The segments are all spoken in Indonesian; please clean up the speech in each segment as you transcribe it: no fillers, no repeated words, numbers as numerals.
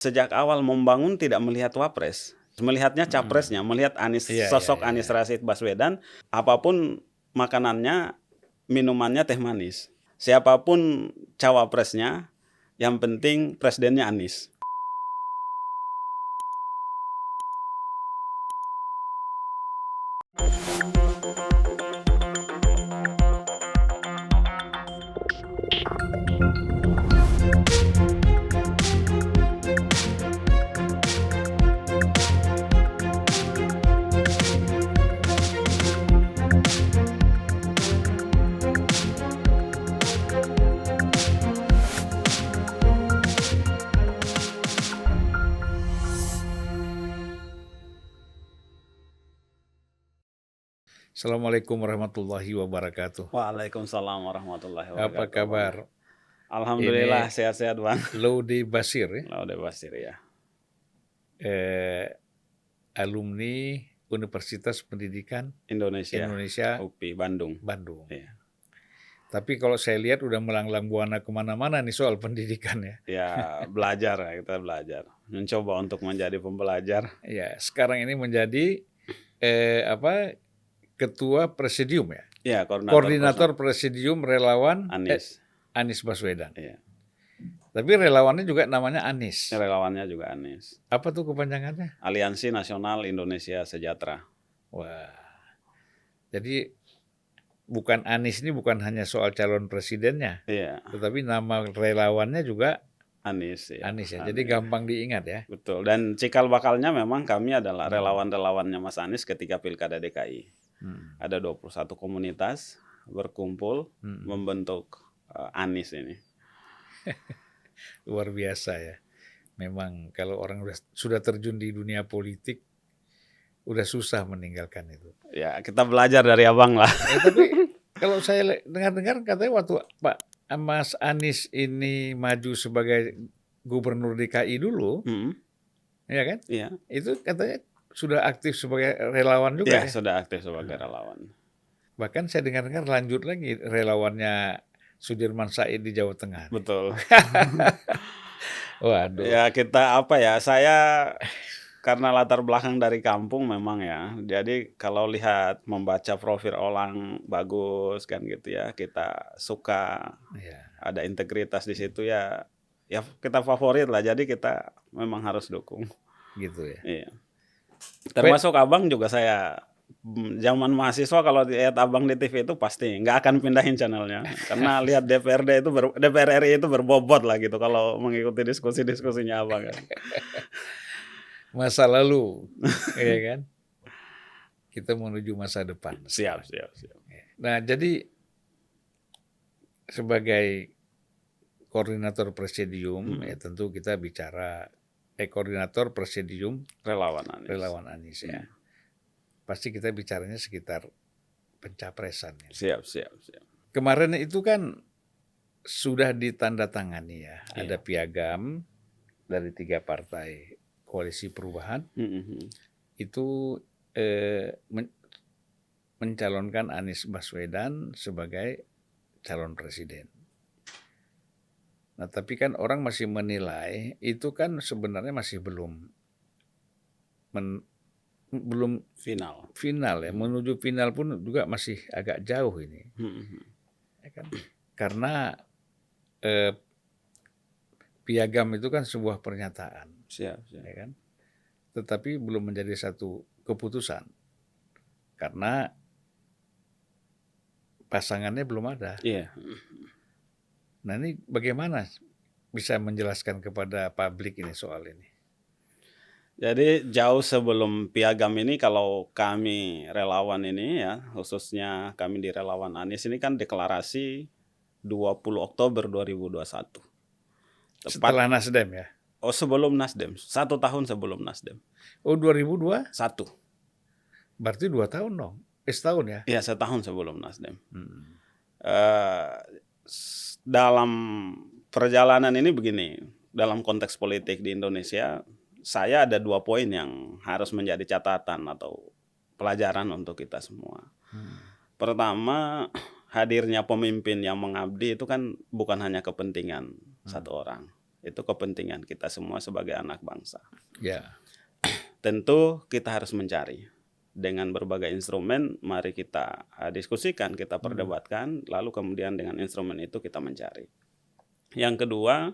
Sejak awal membangun tidak melihat wapres, melihatnya capresnya, melihat sosok Anies Rashid Baswedan, apapun makanannya, minumannya teh manis. Siapapun cawapresnya, yang penting presidennya Anies. Assalamualaikum warahmatullahi wabarakatuh. Waalaikumsalam warahmatullahi wabarakatuh. Apa kabar? Alhamdulillah sehat-sehat Bang. Laude Basir ya? Laude Basir ya. Alumni Universitas Pendidikan Indonesia. UPI Bandung. Iya. Tapi kalau saya lihat udah melanglang buana kemana-mana nih soal pendidikan ya. Ya belajar, kita belajar. Mencoba untuk menjadi pembelajar. Ya, sekarang ini menjadi Ketua Presidium ya? Ya, Koordinator Presidium Relawan Anies Baswedan. Iya. Tapi relawannya juga namanya Anies. Relawannya juga Anies. Apa tuh kepanjangannya? Aliansi Nasional Indonesia Sejahtera. Wah. Jadi bukan Anies ini bukan hanya soal calon presidennya. Iya. Tetapi nama relawannya juga Anies ya. Anies ya. Jadi gampang diingat ya. Betul. Dan cikal bakalnya memang kami adalah relawan-relawannya Mas Anies ketika Pilkada DKI. Ada 21 komunitas berkumpul membentuk Anies ini. Luar biasa ya. Memang kalau orang sudah terjun di dunia politik udah susah meninggalkan itu. Ya, kita belajar dari Abang lah. Tapi kalau saya dengar-dengar katanya waktu Pak Mas Anies ini maju sebagai gubernur DKI dulu, ya kan? Iya. Itu katanya sudah aktif sebagai relawan juga ya? Sudah aktif sebagai relawan. Bahkan saya dengar-dengar lanjut lagi relawannya Sudirman Said di Jawa Tengah. Betul. Waduh. Ya saya karena latar belakang dari kampung memang ya. Jadi kalau lihat membaca profil orang bagus kan gitu ya, kita suka. Ada integritas di situ ya kita favorit lah. Jadi kita memang harus dukung. Gitu ya. Iya. Termasuk Abang juga saya zaman mahasiswa kalau lihat Abang di TV itu pasti nggak akan pindahin channelnya karena lihat DPR RI itu berbobot lah gitu kalau mengikuti diskusinya Abang kan. Masa lalu, ya kan? Kita menuju masa depan. Siap. Nah, jadi sebagai koordinator presidium ya tentu kita bicara koordinator presidium relawan Anies ya. Pasti kita bicaranya sekitar pencapresan ya. Siap. Kemarin itu kan sudah ditandatangani ya. Ada piagam dari 3 partai koalisi perubahan. Itu mencalonkan Anies Baswedan sebagai calon presiden. Nah, tapi kan orang masih menilai itu kan sebenarnya masih belum final ya. Menuju final pun juga masih agak jauh ini. Ya kan? Karena piagam itu kan sebuah pernyataan. Siap. Ya kan? Tetapi belum menjadi satu keputusan. Karena pasangannya belum ada. Iya. Nah, ini bagaimana bisa menjelaskan kepada publik ini soal ini? Jadi jauh sebelum piagam ini kalau kami relawan ini ya, khususnya kami di relawan Anies ini kan deklarasi 20 Oktober 2021. Setelah Nasdem ya? Oh, sebelum Nasdem. 1 tahun sebelum Nasdem. Oh, 2021? Berarti 2 tahun dong? Setahun ya? Iya, setahun sebelum Nasdem. Dalam perjalanan ini begini, dalam konteks politik di Indonesia, saya ada 2 poin yang harus menjadi catatan atau pelajaran untuk kita semua. Pertama, hadirnya pemimpin yang mengabdi itu kan bukan hanya kepentingan satu orang. Itu kepentingan kita semua sebagai anak bangsa. Ya. Tentu kita harus mencari dengan berbagai instrumen. Mari kita diskusikan, kita perdebatkan, lalu kemudian dengan instrumen itu kita mencari. Yang kedua,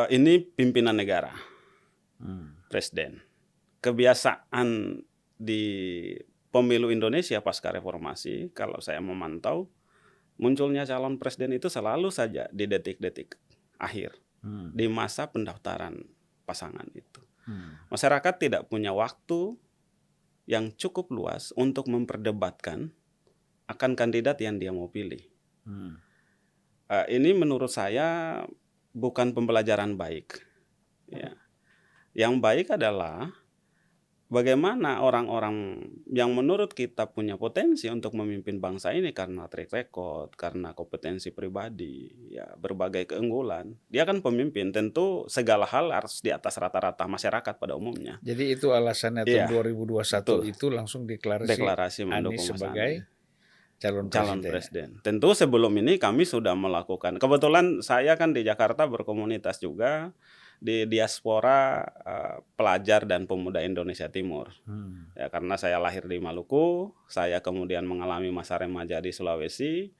ini pimpinan negara, presiden. Kebiasaan di pemilu Indonesia pasca reformasi, kalau saya memantau, munculnya calon presiden itu selalu saja di detik-detik akhir, di masa pendaftaran pasangan itu. Masyarakat tidak punya waktu yang cukup luas untuk memperdebatkan akan kandidat yang dia mau pilih. Ini menurut saya bukan pembelajaran baik. Ya. Yang baik adalah bagaimana orang-orang yang menurut kita punya potensi untuk memimpin bangsa ini karena track record, karena kompetensi pribadi, ya berbagai keunggulan. Dia kan pemimpin, tentu segala hal harus di atas rata-rata masyarakat pada umumnya. Jadi itu alasannya tahun 2021 betul. itu langsung Deklarasi mendukung Anies Mas sebagai calon presiden. Tentu sebelum ini kami sudah melakukan. Kebetulan saya kan di Jakarta berkomunitas juga di diaspora pelajar dan pemuda Indonesia Timur. Ya, karena saya lahir di Maluku, saya kemudian mengalami masa remaja di Sulawesi.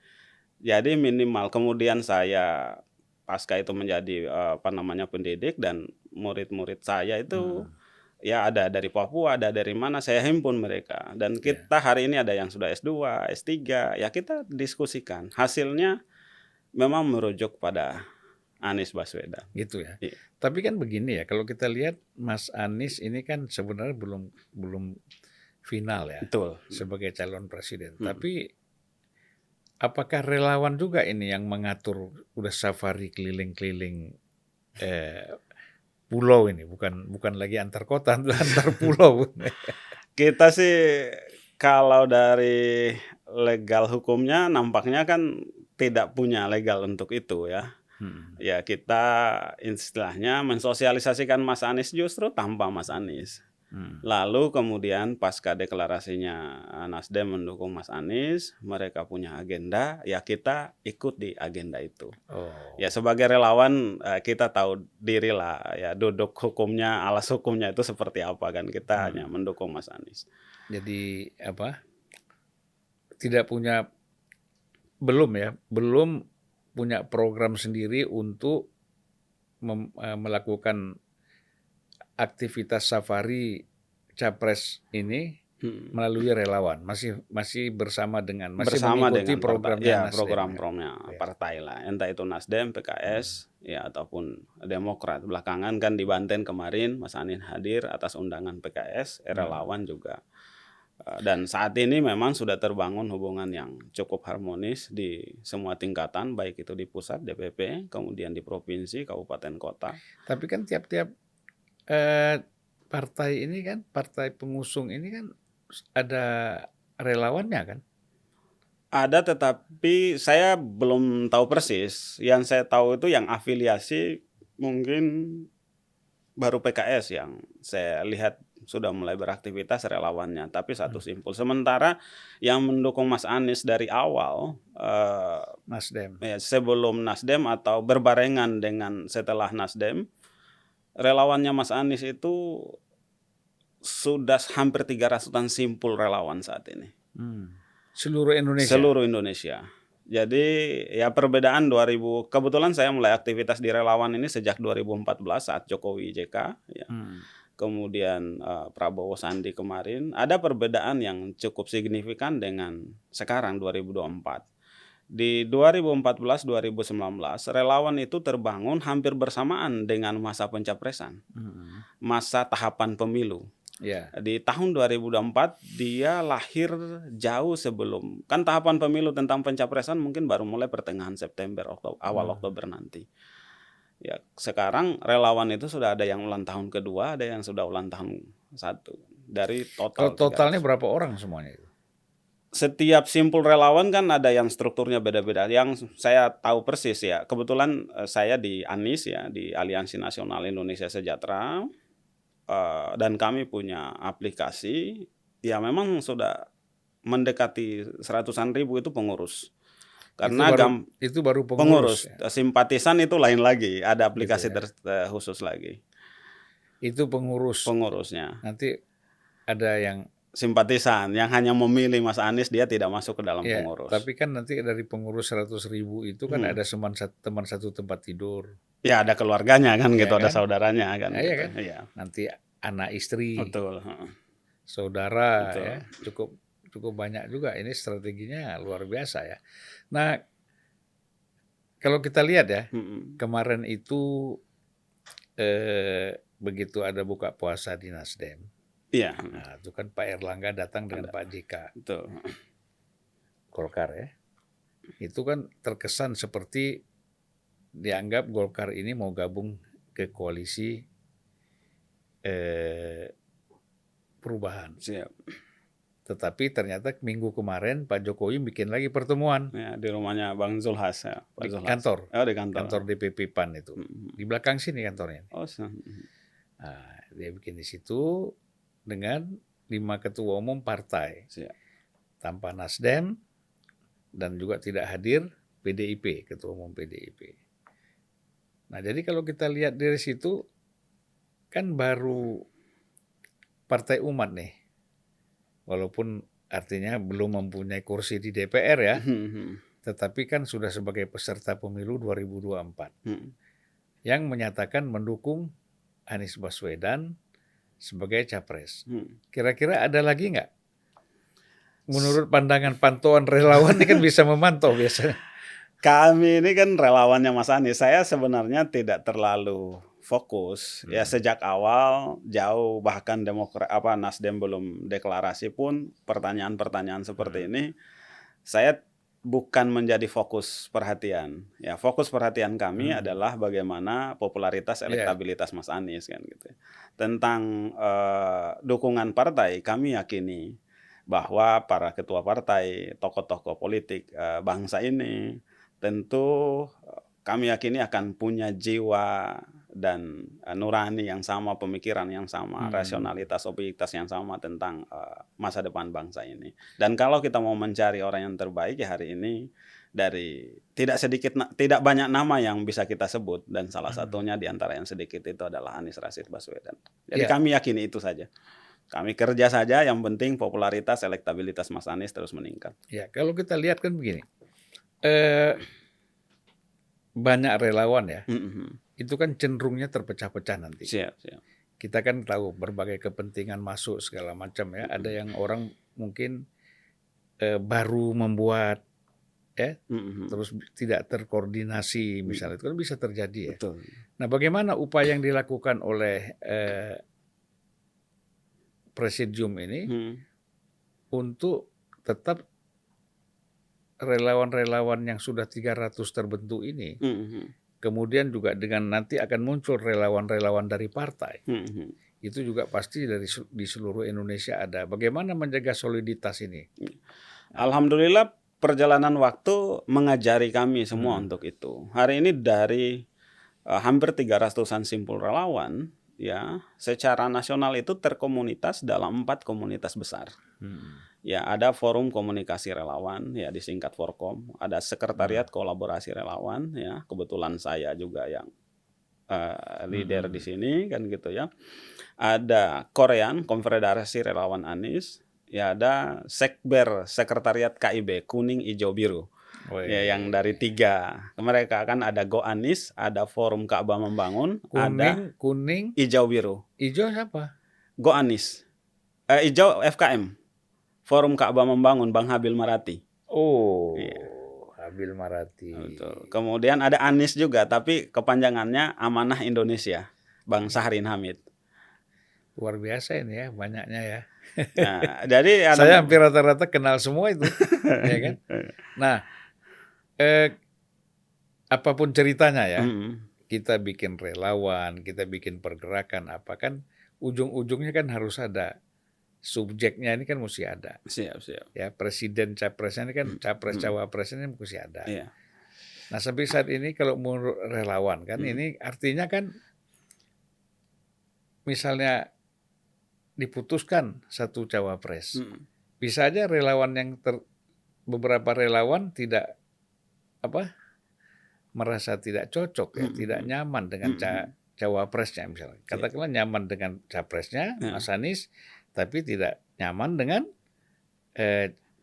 Jadi minimal kemudian saya pasca itu menjadi pendidik, dan murid-murid saya itu ya ada dari Papua, ada dari mana, saya himpun mereka. Dan kita hari ini ada yang sudah S2, S3, ya kita diskusikan. Hasilnya memang merujuk pada Anies Baswedan. Gitu ya. Iya. Tapi kan begini ya, kalau kita lihat Mas Anies ini kan sebenarnya belum final ya. Betul. Sebagai calon presiden. Tapi apakah relawan juga ini yang mengatur udah safari keliling-keliling pulau ini, bukan lagi antar kota, antar pulau. Kita sih kalau dari legal hukumnya nampaknya kan tidak punya legal untuk itu ya. Ya kita istilahnya mensosialisasikan Mas Anies justru tanpa Mas Anies. Lalu kemudian pasca deklarasinya Nasdem mendukung Mas Anies, mereka punya agenda, ya kita ikut di agenda itu. Ya sebagai relawan kita tahu diri lah, ya duduk hukumnya, alas hukumnya itu seperti apa kan, kita hanya mendukung Mas Anies. Jadi tidak punya, belum punya program sendiri untuk melakukan aktivitas safari capres ini melalui relawan, masih bersama mengikuti programnya program-programnya partai lah, entah itu Nasdem, PKS, ya ataupun Demokrat. Belakangan kan di Banten kemarin Mas Anies hadir atas undangan PKS, relawan juga. Dan saat ini memang sudah terbangun hubungan yang cukup harmonis di semua tingkatan, baik itu di pusat DPP, kemudian di provinsi, kabupaten, kota. Tapi kan tiap-tiap partai ini kan, partai pengusung ini kan ada relawannya kan? Ada, tetapi saya belum tahu persis. Yang saya tahu itu yang afiliasi mungkin baru PKS yang saya lihat sudah mulai beraktivitas relawannya, tapi satu simpul. Sementara yang mendukung Mas Anies dari awal, Nasdem. Ya, sebelum Nasdem atau berbarengan dengan setelah Nasdem, relawannya Mas Anies itu sudah hampir 300-an simpul relawan saat ini. Seluruh Indonesia? Seluruh Indonesia. Jadi ya perbedaan kebetulan saya mulai aktivitas di relawan ini sejak 2014 saat Jokowi JK. Ya. Kemudian Prabowo Sandi kemarin. Ada perbedaan yang cukup signifikan dengan sekarang 2024. Di 2014-2019 relawan itu terbangun hampir bersamaan dengan masa pencapresan, masa tahapan pemilu. Di tahun 2024 dia lahir jauh sebelum, kan tahapan pemilu tentang pencapresan mungkin baru mulai pertengahan September, awal Oktober nanti. Ya sekarang relawan itu sudah ada yang ulang tahun kedua, ada yang sudah ulang tahun 1. Dari totalnya berapa orang semuanya itu? Setiap simpul relawan kan ada yang strukturnya beda-beda. Yang saya tahu persis ya, kebetulan saya di ANIS ya, di Aliansi Nasional Indonesia Sejahtera, dan kami punya aplikasi, ya memang sudah mendekati 100-an ribu itu pengurus. Karena itu baru pengurus, ya. simpatisan itu lain lagi, ada aplikasi Gitu ya. khusus lagi. Itu Pengurusnya. Nanti ada yang simpatisan yang hanya memilih Mas Anies, dia tidak masuk ke dalam ya, pengurus. tapi kan nanti dari pengurus 100.000 itu kan ada teman satu tempat tidur. Ya ada keluarganya kan gitu, Ya, ada saudaranya kan ya, gitu. Kan? Ya. Nanti anak istri. Betul. Saudara. Betul. Ya, cukup banyak juga. Ini strateginya luar biasa ya. Nah, kalau kita lihat ya, kemarin itu begitu ada buka puasa di Nasdem. Iya. Nah, itu kan Pak Erlangga datang dengan Pak JK. Betul. Golkar ya. Itu kan terkesan seperti dianggap Golkar ini mau gabung ke koalisi perubahan. Siap. Tetapi ternyata minggu kemarin Pak Jokowi bikin lagi pertemuan. Ya, di rumahnya Bang Zulhas ya. Pak Di Zulhas. kantor. Oh, di kantor. Kantor DPP PAN itu. Di belakang sini kantornya. Oh, nah, dia bikin di situ dengan 5 ketua umum partai. Siap. Tanpa Nasdem dan juga tidak hadir PDIP, ketua umum PDIP. Nah, jadi kalau kita lihat dari situ kan baru Partai Umat nih. Walaupun artinya belum mempunyai kursi di DPR ya. Tetapi kan sudah sebagai peserta pemilu 2024. Yang menyatakan mendukung Anies Baswedan sebagai capres. Kira-kira ada lagi nggak? Menurut pandangan pantauan relawan ini kan bisa memantau biasanya. Kami ini kan relawannya Mas Anies. Saya sebenarnya tidak terlalu fokus. Ya sejak awal jauh, bahkan Nasdem belum deklarasi pun pertanyaan-pertanyaan seperti ini saya bukan menjadi fokus perhatian. Ya, fokus perhatian kami adalah bagaimana popularitas, elektabilitas Mas Anies kan gitu. Tentang dukungan partai, kami yakini bahwa para ketua partai, tokoh-tokoh politik bangsa ini tentu kami yakini akan punya jiwa dan nurani yang sama, pemikiran yang sama, rasionalitas, objektivitas yang sama tentang masa depan bangsa ini. Dan kalau kita mau mencari orang yang terbaik ya hari ini dari tidak banyak nama yang bisa kita sebut, dan salah satunya di antara yang sedikit itu adalah Anies Rashid Baswedan. Jadi kami yakini itu saja. Kami kerja saja, yang penting popularitas, elektabilitas Mas Anies terus meningkat. Ya, kalau kita lihat kan begini. Banyak relawan ya, itu kan cenderungnya terpecah-pecah nanti. Siap. Kita kan tahu berbagai kepentingan masuk segala macam ya. Ada yang orang mungkin baru membuat ya, terus tidak terkoordinasi misalnya, itu kan bisa terjadi ya. Betul. Nah, bagaimana upaya yang dilakukan oleh Presidium ini untuk tetap relawan-relawan yang sudah 300 terbentuk ini, kemudian juga dengan nanti akan muncul relawan-relawan dari partai, itu juga pasti di seluruh Indonesia ada. Bagaimana menjaga soliditas ini? Alhamdulillah perjalanan waktu mengajari kami semua untuk itu. Hari ini dari hampir 300-an simpul relawan, ya, secara nasional itu terkomunitas dalam 4 komunitas besar. Ya, ada forum komunikasi relawan, ya disingkat Forkom, ada sekretariat kolaborasi relawan, ya kebetulan saya juga yang leader di sini kan gitu ya. Ada Korean Konfederasi Relawan Anies, ya ada Sekber sekretariat KIB kuning hijau biru. Ya, yang dari 3 mereka kan ada Go Anies, ada Forum Ka'bah Membangun, ada kuning hijau biru. Hijau siapa? Go Anies. Hijau FKM. Forum Ka'bah Membangun, Bang Habil Marati. Oh, iya. Habil Marati. Betul. Kemudian ada Anies juga, tapi kepanjangannya Amanah Indonesia, Bang Sahrin Hamid. Luar biasa ini ya, banyaknya ya. Nah, jadi saya hampir rata-rata kenal semua itu, ya kan? Nah, apapun ceritanya ya, kita bikin relawan, kita bikin pergerakan apa kan, ujung-ujungnya kan harus ada. Subjeknya ini kan mesti ada. Siap. Ya, presiden capresnya ini kan capres cawapresnya mesti ada. Iya. Nah, sampai saat ini kalau menurut relawan kan ini artinya kan misalnya diputuskan satu cawapres. Bisa aja relawan yang beberapa relawan tidak apa merasa tidak cocok ya, tidak nyaman dengan cawapresnya misalnya. Katakanlah nyaman dengan capresnya Mas Anies, tapi tidak nyaman dengan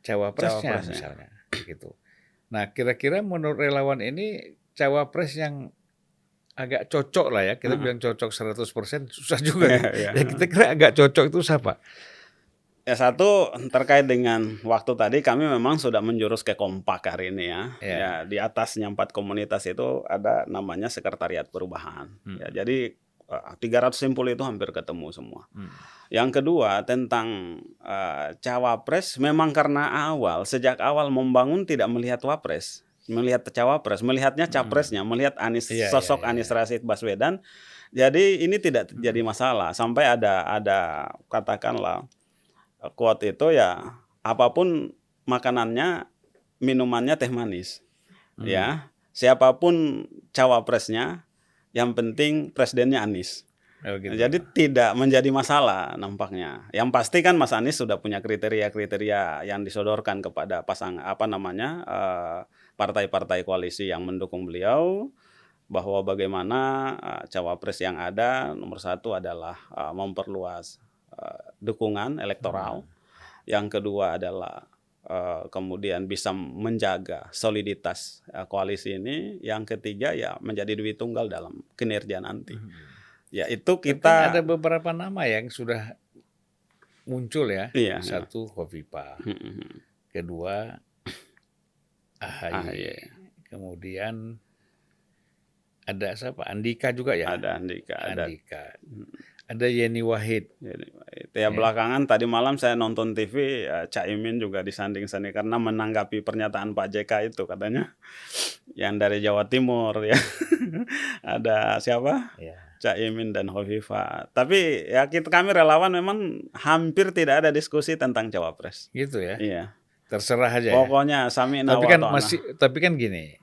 cawapresnya misalnya gitu. Nah, kira-kira menurut relawan ini cawapres yang agak cocok lah ya, kita bilang cocok 100% susah juga nih. Ya kita kira agak cocok itu siapa? Ya satu terkait dengan waktu tadi kami memang sudah menjurus ke kompak hari ini ya. Ya di atasnya 4 komunitas itu ada namanya Sekretariat Perubahan. Ya jadi 300 simpul itu hampir ketemu semua. Yang kedua tentang cawapres, memang karena sejak awal membangun tidak melihat wapres, melihat cawapres, melihatnya capresnya, melihat Anies, sosok Anies Rashid Baswedan. Jadi ini tidak jadi masalah sampai ada katakanlah quote itu ya, apapun makanannya, minumannya teh manis. Ya, siapapun cawapresnya, yang penting presidennya Anies. Gitu. Jadi tidak menjadi masalah nampaknya. Yang pasti kan Mas Anies sudah punya kriteria-kriteria yang disodorkan kepada partai-partai koalisi yang mendukung beliau, bahwa bagaimana cawapres yang ada nomor 1 adalah memperluas dukungan elektoral. Yang kedua adalah kemudian bisa menjaga soliditas koalisi ini. Yang ketiga ya menjadi duit tunggal dalam kinerja nanti. Ya itu kita ada beberapa nama yang sudah muncul ya. Satu Khofifah, kedua AHY, kemudian ada siapa? Andika juga ya. Ada Andika. Ada Yeni Wahid. Ya belakangan tadi malam saya nonton TV, Caimin juga disanding-sanding karena menanggapi pernyataan Pak JK itu katanya yang dari Jawa Timur ya. Ada siapa? Caimin dan Khofifah. Tapi ya kami relawan memang hampir tidak ada diskusi tentang cawapres. Gitu ya. Iya. Terserah aja. Pokoknya sami'na wa ta'na. Tapi kan gini.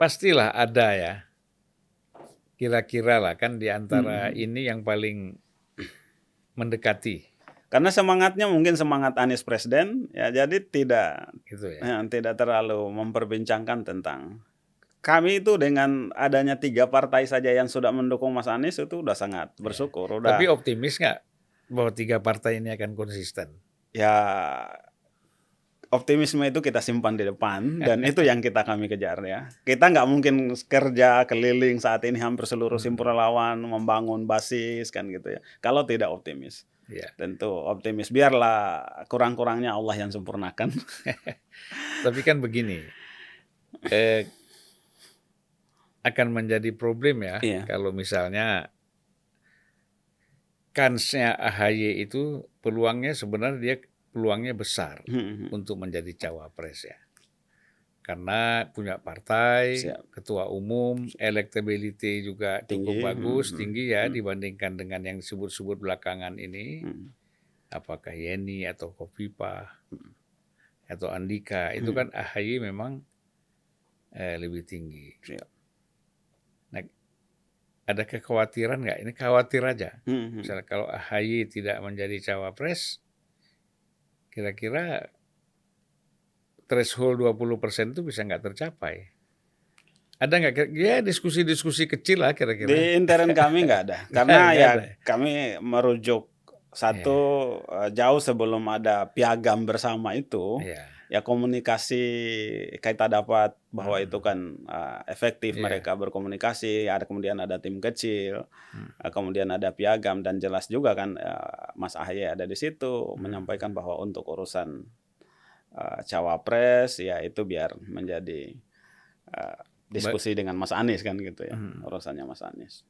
Pastilah ada ya. Kira-kira lah kan di antara ini yang paling mendekati. Karena semangatnya mungkin semangat Anies Presiden ya, jadi tidak gitu ya. Tidak terlalu memperbincangkan tentang. Kami itu dengan adanya 3 partai saja yang sudah mendukung Mas Anies itu udah sangat bersyukur. Tapi optimis nggak bahwa 3 partai ini akan konsisten? Ya optimisme itu kita simpan di depan dan itu yang kami kejar ya. Kita nggak mungkin kerja keliling saat ini hampir seluruh simpul relawan membangun basis kan gitu ya. Kalau tidak optimis, tentu optimis. Biarlah kurang-kurangnya Allah yang sempurnakan. Tapi kan begini, akan menjadi problem ya kalau misalnya kansnya AHY itu peluangnya sebenarnya peluangnya besar untuk menjadi cawapres ya. Karena punya partai, ketua umum, elektability juga cukup bagus, tinggi ya dibandingkan dengan yang disebut-sebut belakangan ini. Apakah Yeni atau Khofifah atau Andika, itu kan AHY memang lebih tinggi. Nah, ada kekhawatiran nggak? Ini khawatir aja. Misalnya kalau AHY tidak menjadi cawapres, kira-kira threshold 20% itu bisa nggak tercapai? Ada nggak? Ya diskusi-diskusi kecil lah kira-kira. Di intern kami nggak ada. Karena kami merujuk jauh sebelum ada piagam bersama itu. Ya komunikasi kita dapat bahwa itu kan efektif mereka berkomunikasi, kemudian ada tim kecil, kemudian ada piagam dan jelas juga kan Mas AHY ada di situ menyampaikan bahwa untuk urusan cawapres ya itu biar menjadi diskusi dengan Mas Anies kan gitu ya, urusannya Mas Anies.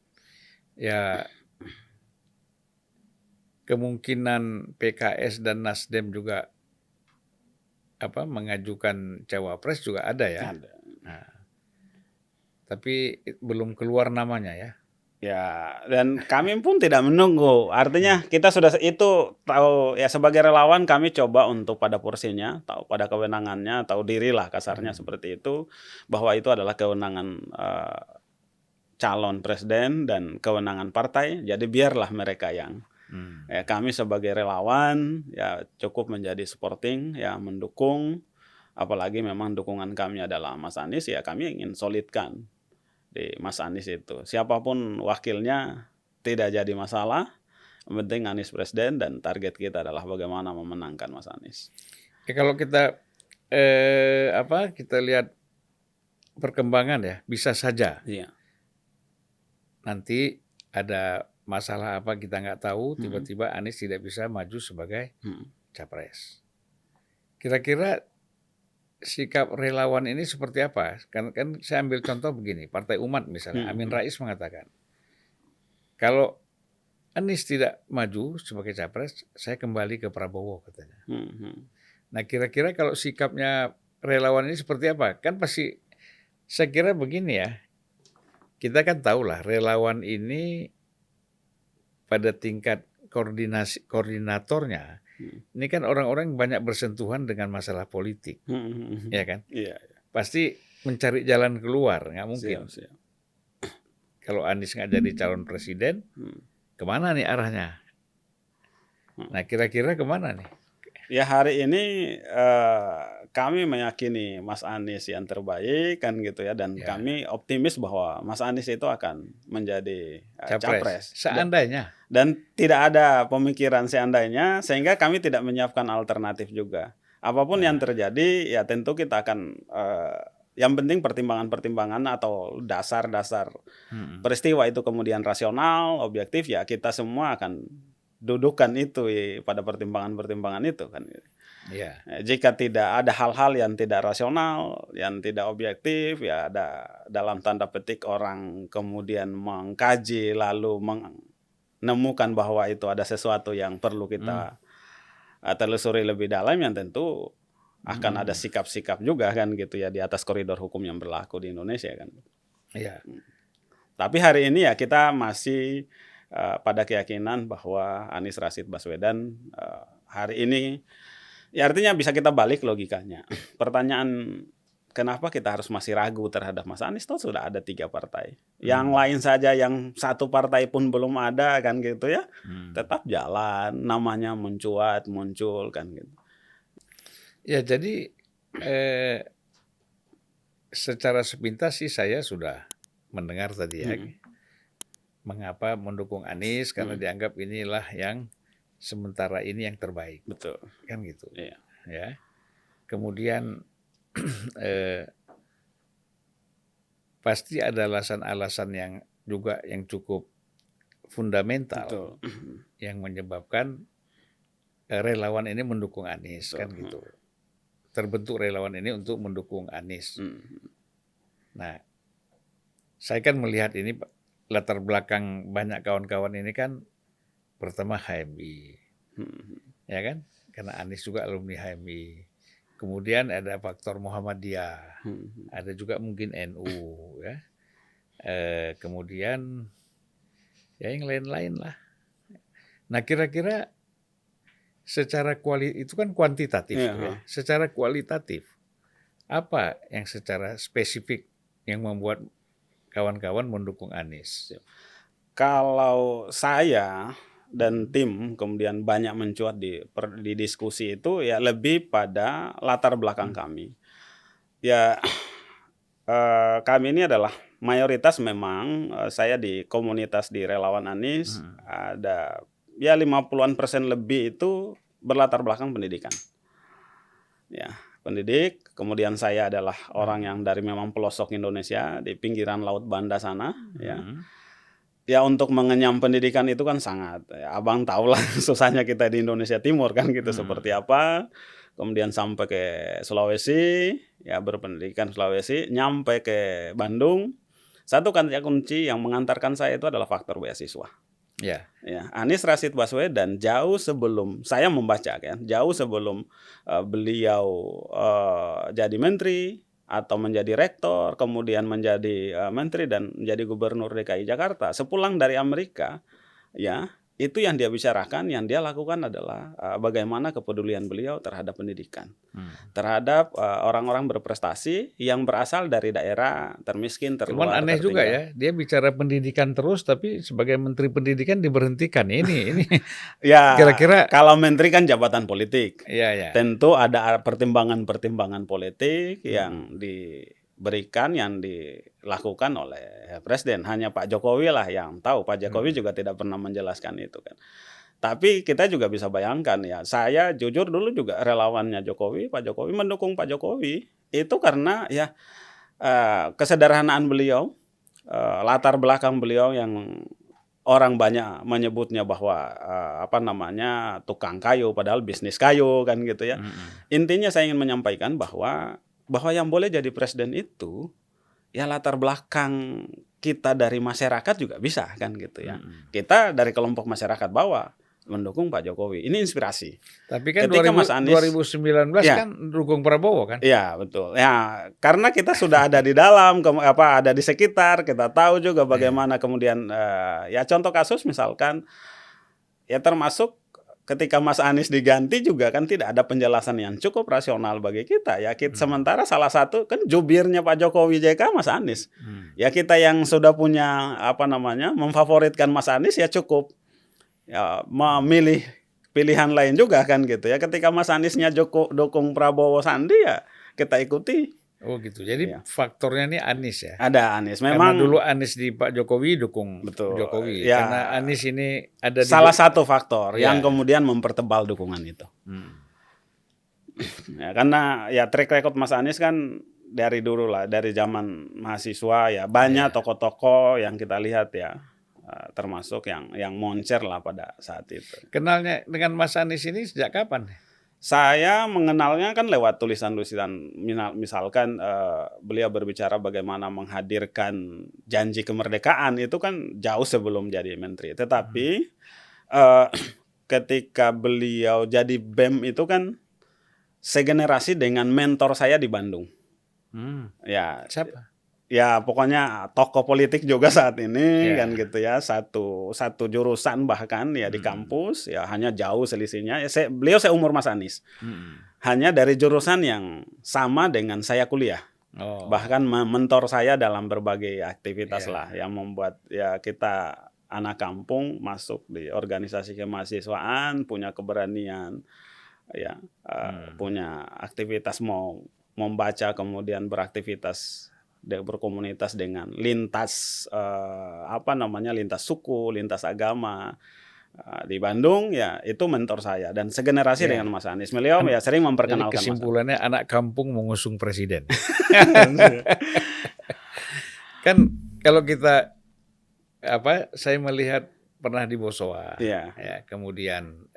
Ya kemungkinan PKS dan Nasdem juga mengajukan cawapres juga ada ya. Ada. Nah, tapi belum keluar namanya ya. Ya, dan kami pun tidak menunggu. Artinya kita sudah itu tahu ya, sebagai relawan kami coba untuk pada porsinya, tahu pada kewenangannya, tahu dirilah kasarnya seperti itu, bahwa itu adalah kewenangan calon presiden dan kewenangan partai. Jadi biarlah mereka yang kami sebagai relawan ya cukup menjadi supporting ya, mendukung apalagi memang dukungan kami adalah Mas Anies, ya kami ingin solidkan di Mas Anies itu. Siapapun wakilnya tidak jadi masalah, yang penting Anies presiden dan target kita adalah bagaimana memenangkan Mas Anies. Ya, kalau kita kita lihat perkembangan ya, bisa saja Iya. nanti ada masalah apa kita nggak tahu, tiba-tiba Anies tidak bisa maju sebagai capres. Kira-kira sikap relawan ini seperti apa? Kan saya ambil contoh begini, Partai Umat misalnya, Amin Rais mengatakan, kalau Anies tidak maju sebagai capres, saya kembali ke Prabowo katanya. Nah, kira-kira kalau sikapnya relawan ini seperti apa? Kan pasti, saya kira begini ya, kita kan tahu lah relawan ini pada tingkat koordinatornya, ini kan orang-orang banyak bersentuhan dengan masalah politik, ya kan? Iya. Pasti mencari jalan keluar, nggak mungkin. Siap. Kalau Anies nggak jadi calon presiden, kemana nih arahnya? Nah, kira-kira kemana nih? Ya hari ini kami meyakini Mas Anies yang terbaik kan gitu ya, dan kami optimis bahwa Mas Anies itu akan menjadi capres. Seandainya. Dan tidak ada pemikiran seandainya, sehingga kami tidak menyiapkan alternatif juga. Apapun yang terjadi, ya tentu kita akan yang penting pertimbangan-pertimbangan atau dasar-dasar peristiwa itu kemudian rasional, objektif, ya kita semua akan dudukan itu pada pertimbangan-pertimbangan itu kan. Yeah. Jika tidak ada hal-hal yang tidak rasional, yang tidak objektif, ya ada dalam tanda petik orang kemudian mengkaji lalu menemukan bahwa itu ada sesuatu yang perlu kita telusuri lebih dalam, yang tentu akan ada sikap-sikap juga kan gitu ya di atas koridor hukum yang berlaku di Indonesia kan. Iya. Tapi hari ini ya kita masih pada keyakinan bahwa Anies Rashid Baswedan hari ini, ya artinya bisa kita balik logikanya. Pertanyaan kenapa kita harus masih ragu terhadap Mas Anies, toh sudah ada 3 partai. Yang lain saja, yang 1 partai pun belum ada kan gitu ya, tetap jalan, namanya muncul kan gitu. Ya jadi secara sepintas sih saya sudah mendengar tadi ya, mengapa mendukung Anies, karena dianggap inilah yang sementara ini yang terbaik. Betul. Kan gitu. Iya. Ya. Kemudian pasti ada alasan-alasan yang juga yang cukup fundamental. Betul. Yang menyebabkan relawan ini mendukung Anies. Betul. Kan gitu. Terbentuk relawan ini untuk mendukung Anies. Nah, saya kan melihat ini latar belakang banyak kawan-kawan ini kan pertama HMI, ya kan? Karena Anies juga alumni HMI. Kemudian ada faktor Muhammadiyah, ada juga mungkin NU, ya. Kemudian ya yang lain-lain lah. Nah kira-kira secara itu kan kuantitatif, ya. Secara kualitatif apa yang secara spesifik yang membuat kawan-kawan mendukung Anies? Kalau saya dan tim kemudian banyak mencuat di diskusi itu, ya lebih pada latar belakang kami. Ya kami ini adalah mayoritas memang saya di komunitas di relawan Anies ada ya 50% lebih itu berlatar belakang pendidikan. Ya. Pendidik, kemudian saya adalah orang yang dari memang pelosok Indonesia di pinggiran Laut Banda sana, ya. Ya untuk mengenyam pendidikan itu kan sangat, ya, abang tahulah susahnya kita di Indonesia Timur kan gitu seperti apa. Kemudian sampai ke Sulawesi, ya berpendidikan Sulawesi, nyampe ke Bandung. Satu kata kunci yang mengantarkan saya itu adalah faktor beasiswa. Ya. Anies Rashid Baswedan jauh sebelum saya membaca kan, jauh sebelum beliau jadi menteri atau menjadi rektor, kemudian menjadi menteri dan menjadi gubernur DKI Jakarta, sepulang dari Amerika, ya itu yang dia bicarakan, yang dia lakukan adalah bagaimana kepedulian beliau terhadap pendidikan, terhadap orang-orang berprestasi yang berasal dari daerah termiskin, Cuman terluar, aneh juga tertinggal. ya, dia bicara pendidikan terus, tapi sebagai Menteri Pendidikan diberhentikan. Ini Ya, kira-kira, kalau menteri kan jabatan politik. ya. Tentu ada pertimbangan-pertimbangan politik yang Mm-mm. diberikan, yang dilakukan oleh presiden. Hanya Pak Jokowi lah yang tahu. Pak Jokowi Mm-mm. juga tidak pernah menjelaskan itu kan. Tapi kita juga bisa bayangkan ya, saya jujur dulu juga relawannya Jokowi, Pak Jokowi, mendukung Pak Jokowi. Itu karena ya kesederhanaan beliau, latar belakang beliau yang orang banyak menyebutnya bahwa tukang kayu padahal bisnis kayu kan gitu ya. Mm-mm. Intinya saya ingin menyampaikan bahwa yang boleh jadi presiden itu ya latar belakang kita dari masyarakat juga bisa kan gitu ya. Mm-mm. Kita dari kelompok masyarakat bawah mendukung Pak Jokowi. Ini inspirasi. Tapi kan Ketika Mas Anies 2019 ya, kan dukung Prabowo kan? iya betul. Ya, karena kita sudah ada di dalam, ada di sekitar, kita tahu juga bagaimana kemudian ya contoh kasus misalkan ya termasuk ketika Mas Anies diganti juga kan tidak ada penjelasan yang cukup rasional bagi kita ya. Sementara salah satu kan jubirnya Pak Jokowi JK Mas Anies. Ya kita yang sudah punya memfavoritkan Mas Anies ya cukup ya memilih pilihan lain juga kan gitu ya. Ketika Mas Aniesnya dukung Prabowo Sandi ya kita ikuti. Oh gitu. Jadi Ya. faktornya ini Anies ya. Ada Anies. Karena Memang dulu Anies di Pak Jokowi dukung betul. Jokowi. Ya, Karena Anies ini ada di salah satu faktor Ya. yang kemudian mempertebal dukungan itu. Ya, karena ya track record Mas Anies kan dari dulu lah, dari zaman mahasiswa ya banyak tokoh-tokoh yang kita lihat ya. Termasuk yang moncer lah pada saat itu. Kenalnya dengan Mas Anies ini sejak kapan? Saya mengenalnya kan lewat tulisan-tulisan, misalkan beliau berbicara bagaimana menghadirkan janji kemerdekaan itu kan jauh sebelum jadi menteri. Tetapi ketika beliau jadi BEM itu kan segenerasi dengan mentor saya di Bandung. Ya. Siapa? Ya pokoknya tokoh politik juga saat ini kan gitu ya, satu jurusan bahkan ya di kampus ya, hanya jauh selisihnya ya, beliau seumur Mas Anies, hanya dari jurusan yang sama dengan saya kuliah. Bahkan mentor saya dalam berbagai aktivitas lah yang membuat ya kita anak kampung masuk di organisasi kemahasiswaan, punya keberanian ya, punya aktivitas mau membaca, kemudian beraktivitas berkomunitas dengan lintas lintas suku, lintas agama di Bandung ya, itu mentor saya dan segenerasi dengan Mas Anies. Beliau ya sering memperkenalkan. Jadi kesimpulannya anak kampung mengusung presiden. Kan kalau kita saya melihat pernah di Bosowa, ya, kemudian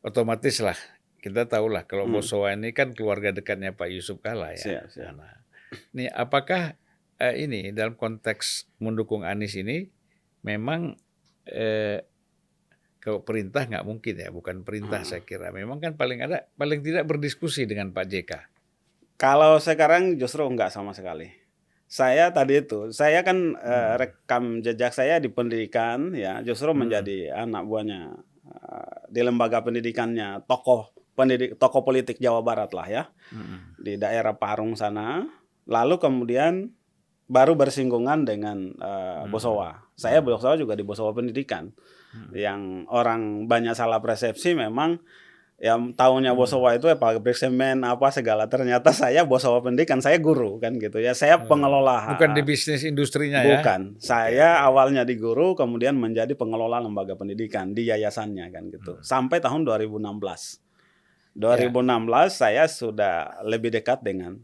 otomatis lah kita tahulah kalau Bosowa ini kan keluarga dekatnya Pak Yusuf Kalla ya. Siap. Nah, ini apakah ini dalam konteks mendukung Anies ini memang kalau perintah nggak mungkin ya, bukan perintah saya kira. Memang kan paling tidak berdiskusi dengan Pak JK. Kalau sekarang justru enggak sama sekali. Saya kan rekam jejak saya di pendidikan ya, justru menjadi anak buahnya di lembaga pendidikannya tokoh politik Jawa Barat lah ya, di daerah Parung sana. Lalu kemudian baru bersinggungan dengan Bosowa. Saya Bosowa juga di Bosowa Pendidikan. Yang orang banyak salah persepsi memang yang tahunya Bosowa itu pabrik semen segala. Ternyata saya Bosowa Pendidikan, saya guru kan gitu ya. Saya pengelola. Bukan di bisnis industrinya ya? Bukan. Saya awalnya di guru, kemudian menjadi pengelola lembaga pendidikan di yayasannya kan gitu. Sampai tahun 2016. 2016 saya sudah lebih dekat dengan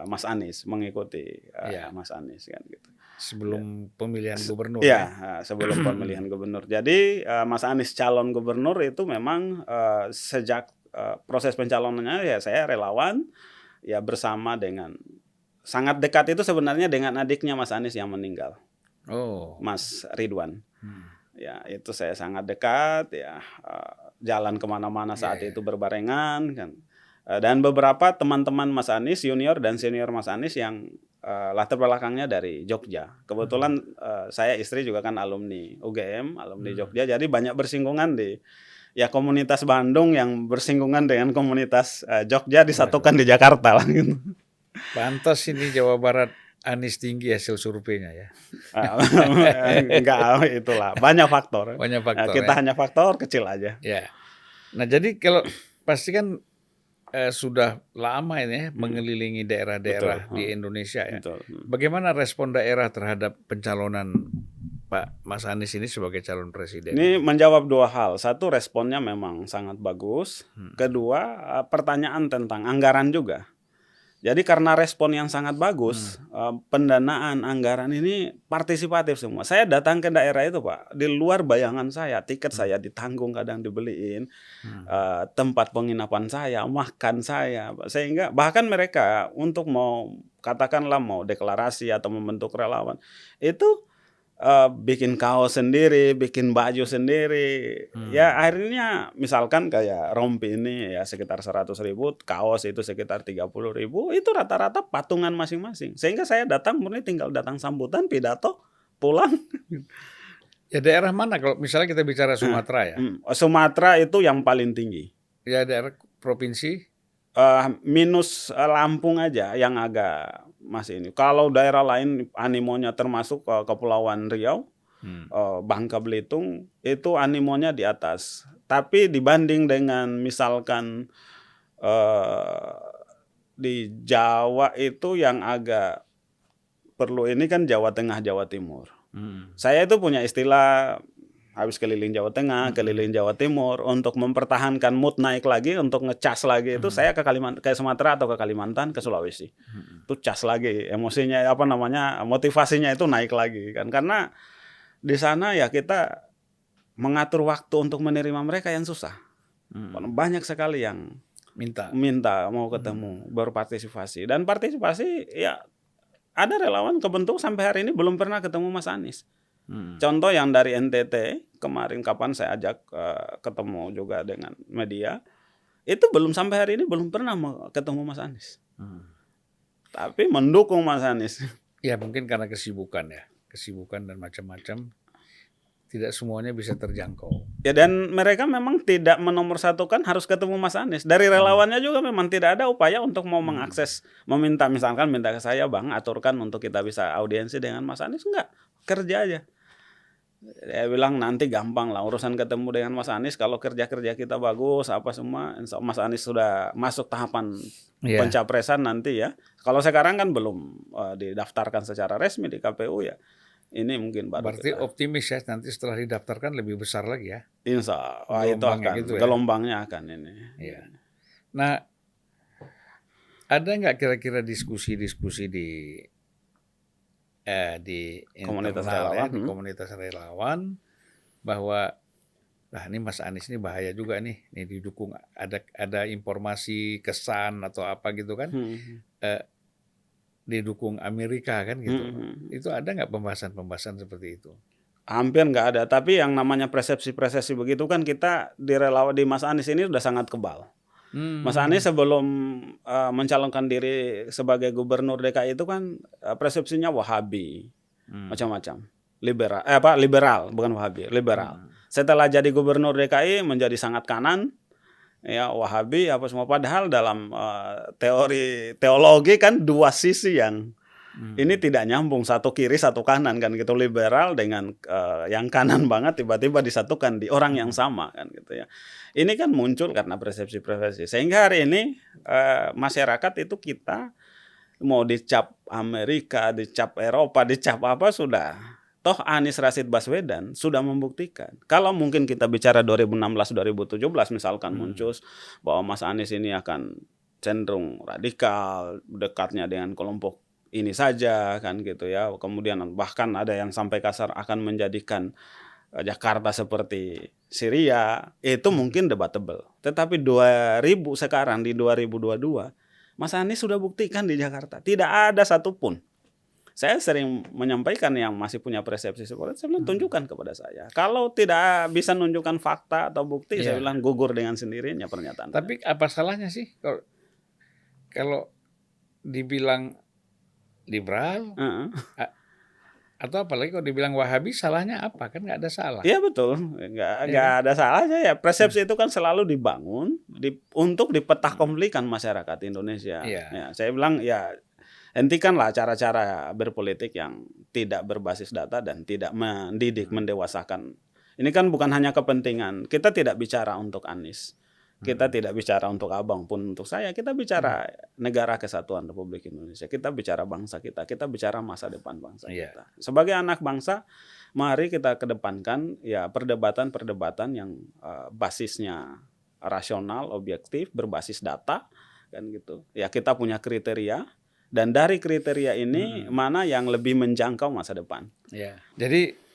Mas Anies, mengikuti Mas Anies kan gitu. Sebelum pemilihan gubernur. Ya, sebelum pemilihan gubernur. Jadi Mas Anies calon gubernur itu memang sejak proses pencalonannya ya saya relawan ya, bersama dengan sangat dekat itu sebenarnya dengan adiknya Mas Anies yang meninggal. Mas Ridwan. Ya, itu saya sangat dekat ya, jalan kemana-mana saat itu berbarengan kan. Dan beberapa teman-teman Mas Anies, junior dan senior Mas Anies yang latar belakangnya dari Jogja. Kebetulan saya istri juga kan alumni UGM, alumni Jogja, jadi banyak bersinggungan di ya komunitas Bandung yang bersinggungan dengan komunitas Jogja disatukan di Jakarta lah gitu. Pantas ini Jawa Barat Anies tinggi hasil surveinya ya. Enggak, itulah banyak faktor. Banyak faktor Kita ya. hanya faktor kecil aja. Ya. Nah jadi kalau pasti kan sudah lama ini ya, mengelilingi daerah-daerah di Indonesia ya. Betul. Bagaimana respon daerah terhadap pencalonan Pak Mas Anies ini sebagai calon presiden? Ini menjawab dua hal. Satu, responnya memang sangat bagus. Kedua, pertanyaan tentang anggaran juga. Jadi karena respon yang sangat bagus, pendanaan anggaran ini partisipatif semua. Saya datang ke daerah itu Pak, di luar bayangan saya, tiket saya ditanggung, kadang dibeliin, tempat penginapan saya, makan saya, sehingga bahkan mereka untuk mau katakanlah mau deklarasi atau membentuk relawan itu bikin kaos sendiri, bikin baju sendiri. Ya akhirnya misalkan kayak rompi ini ya sekitar 100.000, kaos itu sekitar 30.000, itu rata-rata patungan masing-masing. Sehingga saya datang murni tinggal datang sambutan, pidato, pulang. Ya daerah mana kalau misalnya kita bicara Sumatera ya? Sumatera itu yang paling tinggi. Ya daerah provinsi? Minus Lampung aja yang agak masih ini. Kalau daerah lain animonya termasuk Kepulauan Riau, Bangka Belitung, itu animonya di atas. Tapi dibanding dengan misalkan di Jawa itu yang agak perlu ini kan Jawa Tengah, Jawa Timur. Saya itu punya istilah habis keliling Jawa Tengah, keliling Jawa Timur untuk mempertahankan mood naik lagi, untuk ngecas lagi itu saya ke Sumatera atau ke Kalimantan, ke Sulawesi. Itu cas lagi, emosinya motivasinya itu naik lagi kan, karena di sana ya kita mengatur waktu untuk menerima mereka yang susah. Banyak sekali yang minta mau ketemu, berpartisipasi, dan partisipasi ya ada relawan kebentuk sampai hari ini belum pernah ketemu Mas Anies. Contoh yang dari NTT kemarin kapan saya ajak ketemu juga dengan media, itu belum sampai hari ini belum pernah ketemu Mas Anies. Tapi mendukung Mas Anies. Ya mungkin karena kesibukan dan macam-macam, tidak semuanya bisa terjangkau. Ya dan mereka memang tidak menomorsatukan harus ketemu Mas Anies. Dari relawannya juga memang tidak ada upaya untuk mau mengakses, meminta misalkan minta ke saya, Bang aturkan untuk kita bisa audiensi dengan Mas Anies, enggak, kerja aja. Dia bilang nanti gampang lah urusan ketemu dengan Mas Anies kalau kerja-kerja kita bagus apa semua. Mas Anies sudah masuk tahapan pencapresan nanti ya. Kalau sekarang kan belum didaftarkan secara resmi di KPU ya. Ini mungkin baru. Berarti optimis ya nanti setelah didaftarkan lebih besar lagi ya. Insya Allah itu akan gitu ya. Gelombangnya akan ini. Ya. Nah, ada nggak kira-kira diskusi-diskusi di komunitas internal relawan, di komunitas relawan bahwa ini Mas Anies ini bahaya juga nih didukung, ada informasi kesan atau apa gitu kan, didukung Amerika kan gitu. Itu ada nggak pembahasan seperti itu? Hampir nggak ada, tapi yang namanya persepsi begitu kan kita di relawan di Mas Anies ini udah sangat kebal. Mas Anies sebelum mencalonkan diri sebagai gubernur DKI itu kan persepsinya Wahabi, macam-macam, liberal, bukan Wahabi, liberal. Setelah jadi gubernur DKI menjadi sangat kanan, ya Wahabi apa semua. Padahal dalam teologi kan dua sisi yang ini tidak nyambung, satu kiri satu kanan kan gitu, liberal dengan yang kanan banget tiba-tiba disatukan di orang yang sama kan gitu ya. Ini kan muncul karena persepsi sehingga hari ini masyarakat itu kita mau dicap Amerika, dicap Eropa, dicap apa sudah. Toh Anies Rashid Baswedan sudah membuktikan. Kalau mungkin kita bicara 2016-2017 misalkan muncul bahwa Mas Anies ini akan cenderung radikal, dekatnya dengan kelompok ini saja kan gitu ya. Kemudian bahkan ada yang sampai kasar akan menjadikan Jakarta seperti Syria, itu mungkin debatable. Tetapi sekarang di 2022, Mas Anies sudah buktikan di Jakarta tidak ada satupun. Saya sering menyampaikan yang masih punya persepsi seperti itu, saya bilang tunjukkan kepada saya. Kalau tidak bisa menunjukkan fakta atau bukti, saya bilang gugur dengan sendirinya pernyataan. Tapi apa salahnya sih kalau dibilang liberal, Heeh. a atau apalagi kalau dibilang Wahabi salahnya apa? Kan nggak ada salah, Iya betul, ya nggak kan? ada salahnya ya. Nah, Persepsi itu kan selalu dibangun untuk dipetah mhm, komplikan masyarakat Indonesia. iya, Ya, saya bilang ya hentikanlah cara-cara berpolitik yang tidak berbasis data dan tidak mendidik, mhm, mendewasakan. Ini kan bukan hanya kepentingan. Kita tidak bicara untuk Anies. Kita mhm, tidak bicara untuk abang pun untuk saya. Kita mhm, bicara negara kesatuan Republik Indonesia. Kita bicara bangsa kita. Kita bicara masa depan bangsa iya, kita. Sebagai anak bangsa, mari kita kedepankan ya perdebatan-perdebatan yang basisnya rasional, objektif, berbasis data kan gitu. Ya kita punya kriteria dan dari kriteria ini mhm, mana yang lebih menjangkau masa depan. iya. Jadi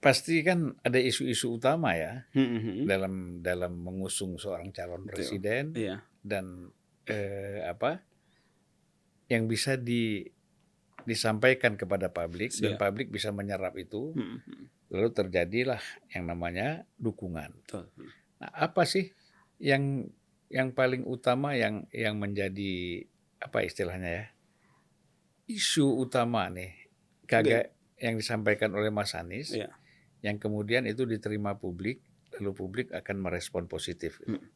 pasti kan ada isu-isu utama ya Mhm, mhm. dalam dalam mengusung seorang calon Betul. presiden Iya. dan apa yang bisa disampaikan kepada publik dan Siap. publik bisa menyerap itu, Mhm, mhm. lalu terjadilah yang namanya dukungan. Betul. Nah, apa sih yang paling utama yang menjadi apa istilahnya ya isu utama nih Oke. kagak yang disampaikan oleh Mas Anies Iya. yang kemudian itu diterima publik lalu publik akan merespon positif gitu. Mhm.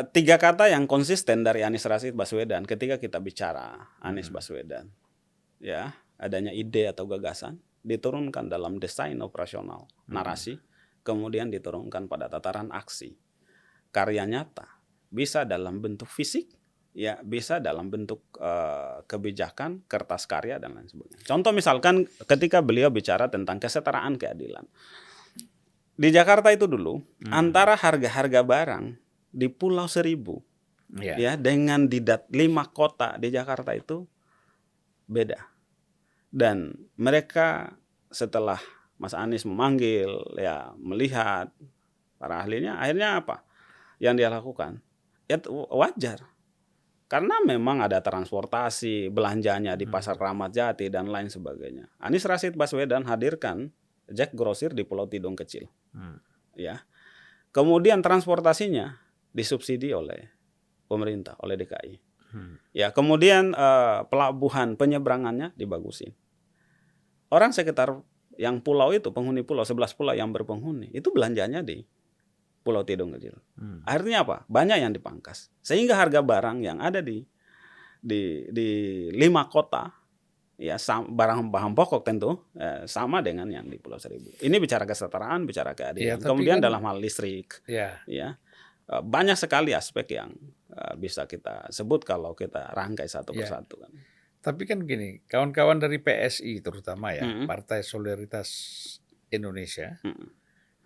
3 kata yang konsisten dari Anies Rashid Baswedan ketika kita bicara Anies Mhm, Baswedan, ya, adanya ide atau gagasan, diturunkan dalam desain operasional, mhm, narasi, kemudian diturunkan pada tataran aksi. Karya nyata, bisa dalam bentuk fisik, ya, bisa dalam bentuk, kebijakan, kertas karya, dan lain sebagainya. Contoh misalkan ketika beliau bicara tentang kesetaraan keadilan. Di Jakarta itu dulu, mhm, antara harga-harga barang di Pulau Seribu, iya, ya, dengan di 5 kota di Jakarta itu beda. Dan mereka setelah Mas Anies memanggil, ya, melihat para ahlinya, akhirnya apa yang dia lakukan? Ya wajar, karena memang ada transportasi, belanjanya di Pasar mhm, Kramat Jati dan lain sebagainya. Anies Rashid Baswedan hadirkan Jack Grosir di Pulau Tidung kecil, mhm, ya. Kemudian transportasinya disubsidi oleh pemerintah, oleh DKI. mhm, Ya, kemudian, pelabuhan penyeberangannya dibagusin. Orang sekitar yang pulau itu, penghuni pulau, 11 pulau yang berpenghuni, itu belanjanya di Pulau Tidung kecil. mhm, Akhirnya apa? Banyak yang dipangkas. Sehingga harga barang yang ada di 5 kota, ya barang bahan pokok tentu, sama dengan yang di Pulau Seribu. Ini bicara kesetaraan, bicara iya keadilan. tapi Kemudian kan dalam hal listrik, ya, ya, banyak sekali aspek yang, bisa kita sebut kalau kita rangkai satu ya. persatu kan. Tapi kan gini, kawan-kawan dari PSI terutama ya, Mhm, Partai Solidaritas Indonesia, mhm,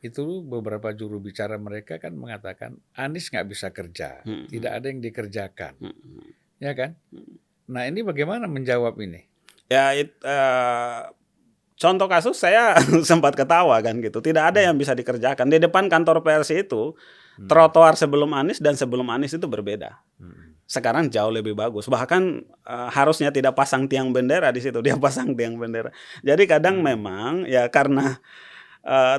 itu beberapa juru bicara mereka kan mengatakan Anies nggak bisa kerja, tidak mhm, ada yang dikerjakan, mhm, ya kan? mhm. Nah ini bagaimana menjawab ini? Ya contoh kasus saya sempat ketawa kan gitu, tidak ada Hmm, yang bisa dikerjakan. Di depan kantor PRC itu, hmm, trotoar sebelum Anies dan sebelum Anies itu berbeda. hmm, Sekarang jauh lebih bagus. Bahkan, harusnya tidak pasang tiang bendera di situ, dia pasang tiang bendera. Jadi kadang hmm, memang ya karena, eee,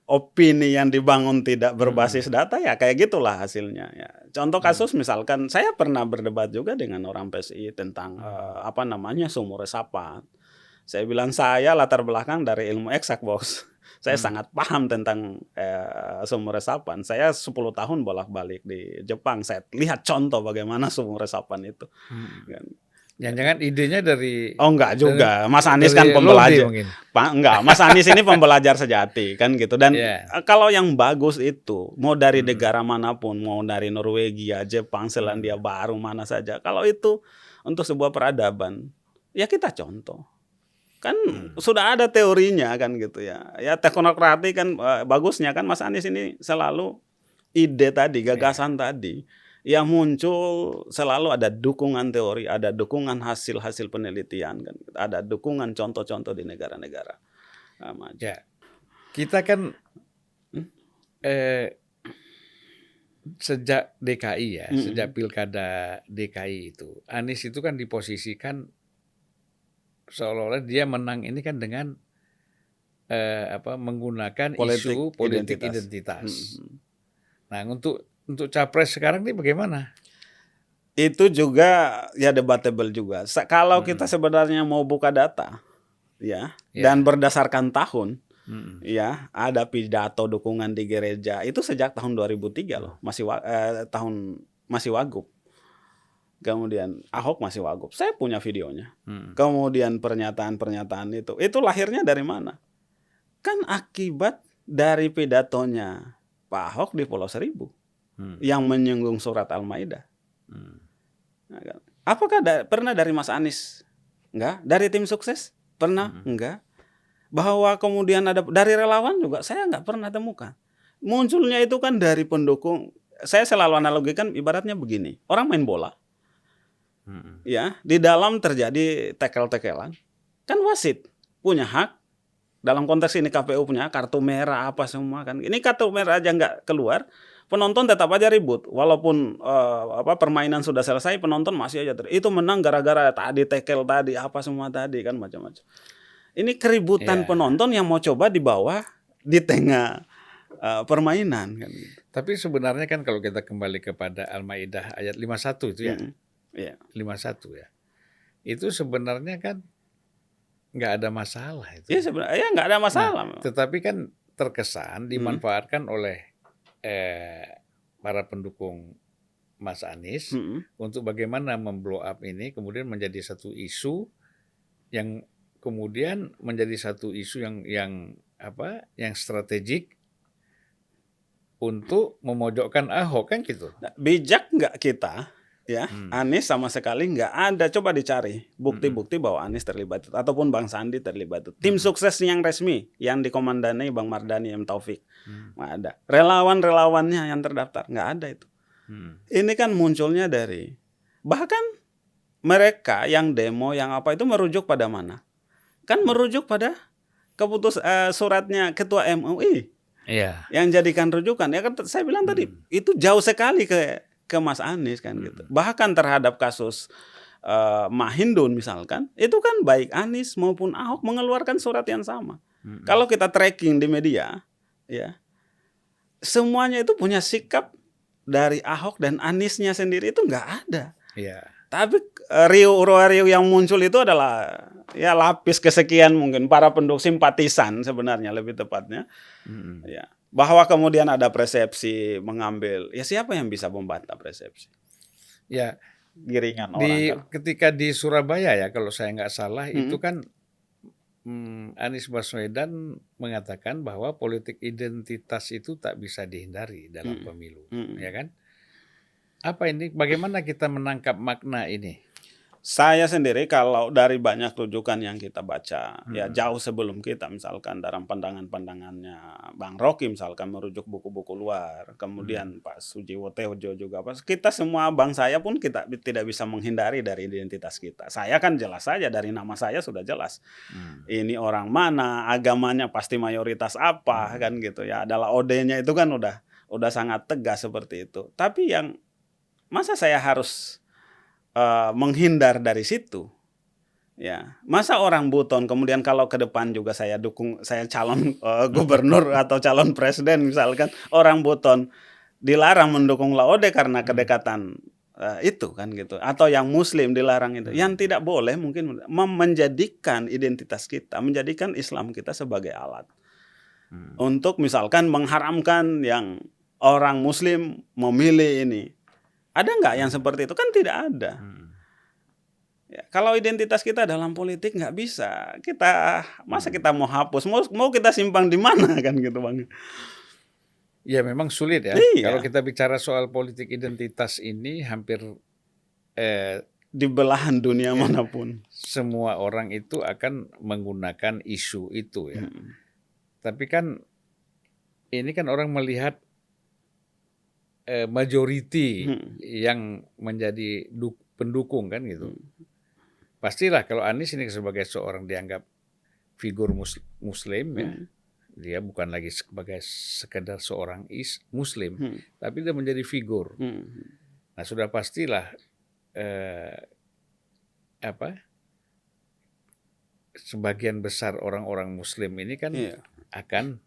opini yang dibangun tidak berbasis hmm, data, ya kayak gitulah hasilnya ya. Contoh hmm, kasus misalkan saya pernah berdebat juga dengan orang PSI tentang, hmm, apa namanya, sumur resapan. Saya bilang, "Saya latar belakang dari ilmu eksak, Bos. Saya hmm, sangat paham tentang, sumur resapan. Saya 10 tahun bolak-balik di Jepang, saya lihat contoh bagaimana sumur resapan itu." hmm. Kan. Jangan-jangan idenya dari Oh, enggak dari juga, Mas Anies kan dari Lode pembelajar, mungkin. enggak, Mas Anies ini pembelajar sejati kan gitu dan, Ya, kalau yang bagus itu mau dari hmm, negara manapun, mau dari Norwegia, Jepang, Selandia hmm, Baru, mana saja, kalau itu untuk sebuah peradaban, ya kita contoh. Kan hmm, sudah ada teorinya kan gitu ya. Ya teknokratik kan, bagusnya kan Mas Anies ini selalu ide tadi, ya. gagasan tadi, yang muncul selalu ada dukungan teori, ada dukungan hasil-hasil penelitian kan, ada dukungan contoh-contoh di negara-negara, maju. Ya, kita kan Mmm, eh, sejak DKI ya, sejak mhm, pilkada DKI itu, Anies itu kan diposisikan seolah-olah dia menang ini kan dengan apa, menggunakan politik isu politik identitas. Mhm, identitas. mhm. Nah, untuk capres sekarang ini bagaimana? Ya Itu juga ya debatable juga. Kalau kita Mm-mm. sebenarnya mau buka data, ya, dan Ya. berdasarkan tahun, Mm-mm. ya, ada pidato dukungan di gereja itu sejak tahun 2003 loh, masih Wagub. Kemudian Ahok masih Wagub. Saya punya videonya. Mm-mm. Kemudian pernyataan-pernyataan itu lahirnya dari mana? Kan akibat dari pidatonya Pak Ahok di Pulau Seribu Mm. yang menyinggung surat Al-Maidah. Mm. Nah, kan. Apakah pernah dari Mas Anies? Enggak. Dari tim sukses? Pernah? Mm-mm. Enggak. Bahwa kemudian ada dari relawan juga saya nggak pernah temukan. Munculnya itu kan dari pendukung. Saya selalu analogikan ibaratnya begini. Orang main bola, Mm-mm. ya, di dalam terjadi tekel-tekelan. Kan wasit punya hak. Dalam konteks ini KPU punya kartu merah apa semua kan. Ini kartu merah aja nggak keluar, penonton tetap aja ribut. Walaupun permainan sudah selesai, penonton masih aja itu menang gara-gara tadi tekel tadi apa semua tadi kan macam-macam. Ini keributan Ya. penonton yang mau coba dibawa di tengah permainan kan. Tapi sebenarnya kan kalau kita kembali kepada Al-Maidah ayat 51 itu ya. Iya. 51 ya. Itu sebenarnya kan nggak ada masalah itu. Iya sebenarnya nggak ada masalah. Nah, tetapi kan terkesan dimanfaatkan oleh para pendukung Mas Anies untuk bagaimana memblow up ini kemudian menjadi satu isu yang kemudian menjadi satu isu yang strategik untuk memojokkan Ahok kan gitu. Nah, bijak nggak kita? Ya, Anies sama sekali nggak ada. Coba dicari bukti-bukti bahwa Anies terlibat ataupun Bang Sandi terlibat. Tim sukses yang resmi yang dikomandani Bang Mardhani M. Taufik nggak ada. Relawan-relawannya yang terdaftar nggak ada itu. Ini kan munculnya dari bahkan mereka yang demo yang apa itu merujuk pada mana? Kan merujuk pada suratnya Ketua MUI. Iya. Yang jadikan rujukan ya kan saya bilang tadi itu jauh sekali ke Mas Anies kan gitu. Bahkan terhadap kasus Mahindun misalkan, itu kan baik Anies maupun Ahok mengeluarkan surat yang sama. Kalau kita tracking di media, ya semuanya itu punya sikap dari Ahok dan Aniesnya sendiri itu nggak ada. Iya. Tapi riuh yang muncul itu adalah ya lapis kesekian mungkin para pendukung simpatisan sebenarnya lebih tepatnya. Ya, bahwa kemudian ada persepsi mengambil. Ya siapa yang bisa membantah persepsi? Ya, Giringan orang kan. ketika di Surabaya ya kalau saya nggak salah itu kan Anies Baswedan mengatakan bahwa politik identitas itu tak bisa dihindari dalam pemilu, ya kan? Apa ini? Bagaimana kita menangkap makna ini? Saya sendiri kalau dari banyak rujukan yang kita baca, ya jauh sebelum kita misalkan dalam pandangan-pandangannya Bang Rocky misalkan merujuk buku-buku luar, kemudian Pak Sujiwo Tejo juga, kita semua bangsa saya pun kita tidak bisa menghindari dari identitas kita. Saya kan jelas saja dari nama saya sudah jelas. Ini orang mana, agamanya pasti mayoritas apa kan gitu ya. Adalah OD-nya itu kan udah sangat tegas seperti itu. Tapi yang masa saya harus menghindar dari situ, ya masa orang Buton kemudian kalau ke depan juga saya dukung, saya calon gubernur atau calon presiden misalkan, orang Buton dilarang mendukung Laode karena kedekatan itu kan gitu, atau yang Muslim dilarang itu, yang tidak boleh mungkin menjadikan identitas kita, menjadikan Islam kita sebagai alat untuk misalkan mengharamkan yang orang Muslim memilih ini. Ada nggak yang seperti itu? Kan tidak ada. Ya, kalau identitas kita dalam politik nggak bisa. Masa kita mau hapus? Mau kita simpang di mana kan gitu Bang? Ya memang sulit ya. Iya. Kalau kita bicara soal politik identitas ini hampir di belahan dunia manapun semua orang itu akan menggunakan isu itu ya. Tapi kan ini kan orang melihat majority yang menjadi pendukung kan gitu. Pastilah kalau Anies ini sebagai seorang dianggap figur Muslim ya, dia bukan lagi sebagai sekedar seorang Muslim, tapi dia menjadi figur. Nah sudah pastilah sebagian besar orang-orang Muslim ini kan akan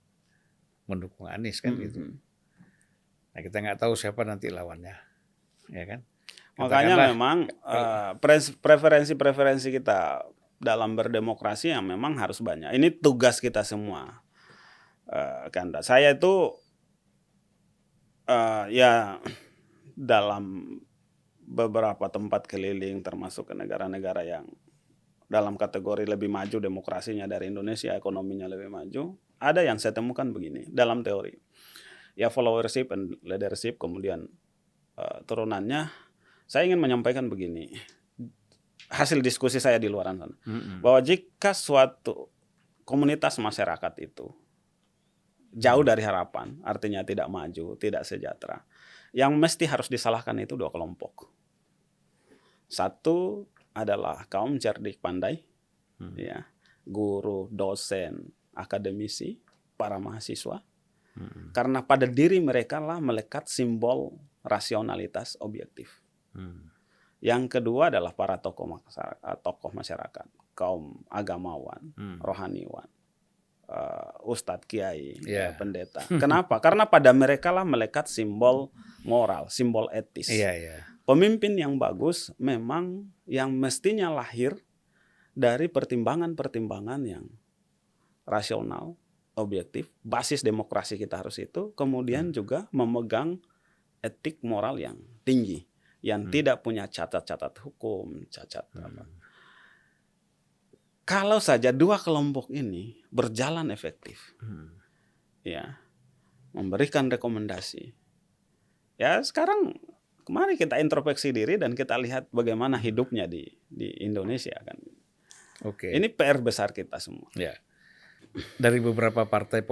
mendukung Anies kan gitu. Nah kita nggak tahu siapa nanti lawannya, ya kan? Makanya Katakanlah memang preferensi-preferensi kita dalam berdemokrasi yang memang harus banyak. Ini tugas kita semua. Kanda. Saya itu ya dalam beberapa tempat keliling termasuk ke negara-negara yang dalam kategori lebih maju demokrasinya dari Indonesia, ekonominya lebih maju, ada yang saya temukan begini dalam teori. Ya followership and leadership, kemudian turunannya, saya ingin menyampaikan begini. Hasil diskusi saya di luar sana. Bahwa jika suatu komunitas masyarakat itu jauh dari harapan, artinya tidak maju, tidak sejahtera, yang mesti harus disalahkan itu dua kelompok. Satu adalah kaum cerdik pandai, ya, guru, dosen, akademisi, para mahasiswa, karena pada diri mereka lah melekat simbol rasionalitas objektif. Yang kedua adalah para tokoh masyarakat, kaum agamawan, rohaniwan, ustadz, kiai, pendeta. Kenapa? Karena pada mereka lah melekat simbol moral, simbol etis. Pemimpin yang bagus memang yang mestinya lahir dari pertimbangan-pertimbangan yang rasional, objektif, basis demokrasi kita harus itu, kemudian juga memegang etik moral yang tinggi, yang tidak punya cacat-cacat hukum, cacat apa. Kalau saja dua kelompok ini berjalan efektif, ya, memberikan rekomendasi, ya sekarang mari kita introspeksi diri dan kita lihat bagaimana hidupnya di Indonesia kan. Ini PR besar kita semua. Ya. Dari beberapa partai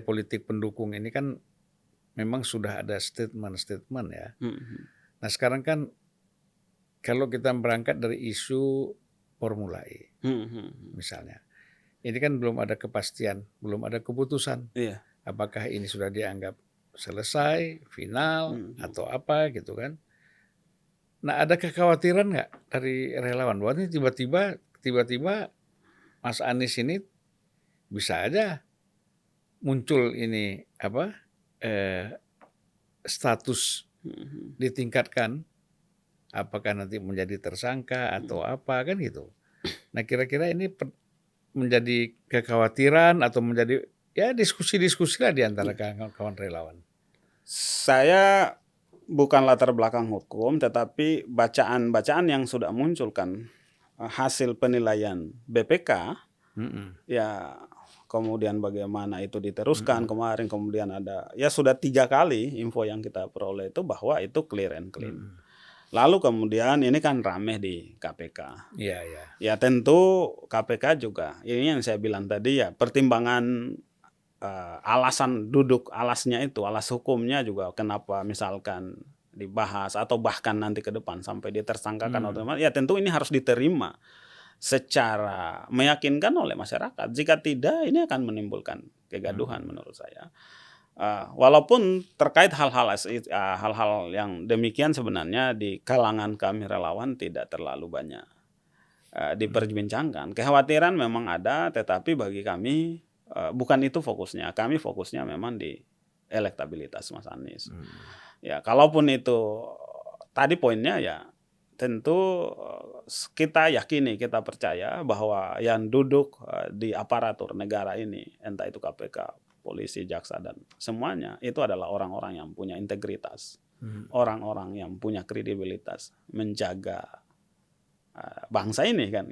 politik pendukung ini kan memang sudah ada statement ya. Nah sekarang kan kalau kita berangkat dari isu Formula E, misalnya, ini kan belum ada kepastian, belum ada keputusan. Apakah ini sudah dianggap selesai, final, atau apa gitu kan? Nah ada kekhawatiran nggak dari relawan bahwa ini tiba-tiba Mas Anies ini bisa aja muncul ini status ditingkatkan, apakah nanti menjadi tersangka atau apa kan gitu. Nah kira-kira ini menjadi kekhawatiran atau menjadi ya diskusi-diskusi lah di antara kawan-kawan relawan. Saya bukan latar belakang hukum, tetapi bacaan-bacaan yang sudah munculkan hasil penilaian BPK, ya kemudian bagaimana itu diteruskan kemarin, kemudian ada ya sudah 3 kali info yang kita peroleh itu bahwa itu clear and clean. Lalu kemudian ini kan rame di KPK. Ya tentu KPK juga, ini yang saya bilang tadi ya pertimbangan alasan duduk alasnya itu, alas hukumnya juga kenapa misalkan dibahas atau bahkan nanti ke depan sampai ditersangkakan otomatis, ya tentu ini harus diterima secara meyakinkan oleh masyarakat. Jika tidak, ini akan menimbulkan kegaduhan menurut saya. Walaupun terkait hal-hal yang demikian sebenarnya di kalangan kami relawan tidak terlalu banyak diperbincangkan. Kekhawatiran memang ada, tetapi bagi kami bukan itu fokusnya. Kami fokusnya memang di elektabilitas Mas Anies. Ya, kalaupun itu tadi poinnya ya tentu kita yakini, kita percaya bahwa yang duduk di aparatur negara ini, entah itu KPK, polisi, jaksa, dan semuanya, itu adalah orang-orang yang punya integritas, orang-orang yang punya kredibilitas, menjaga bangsa ini kan.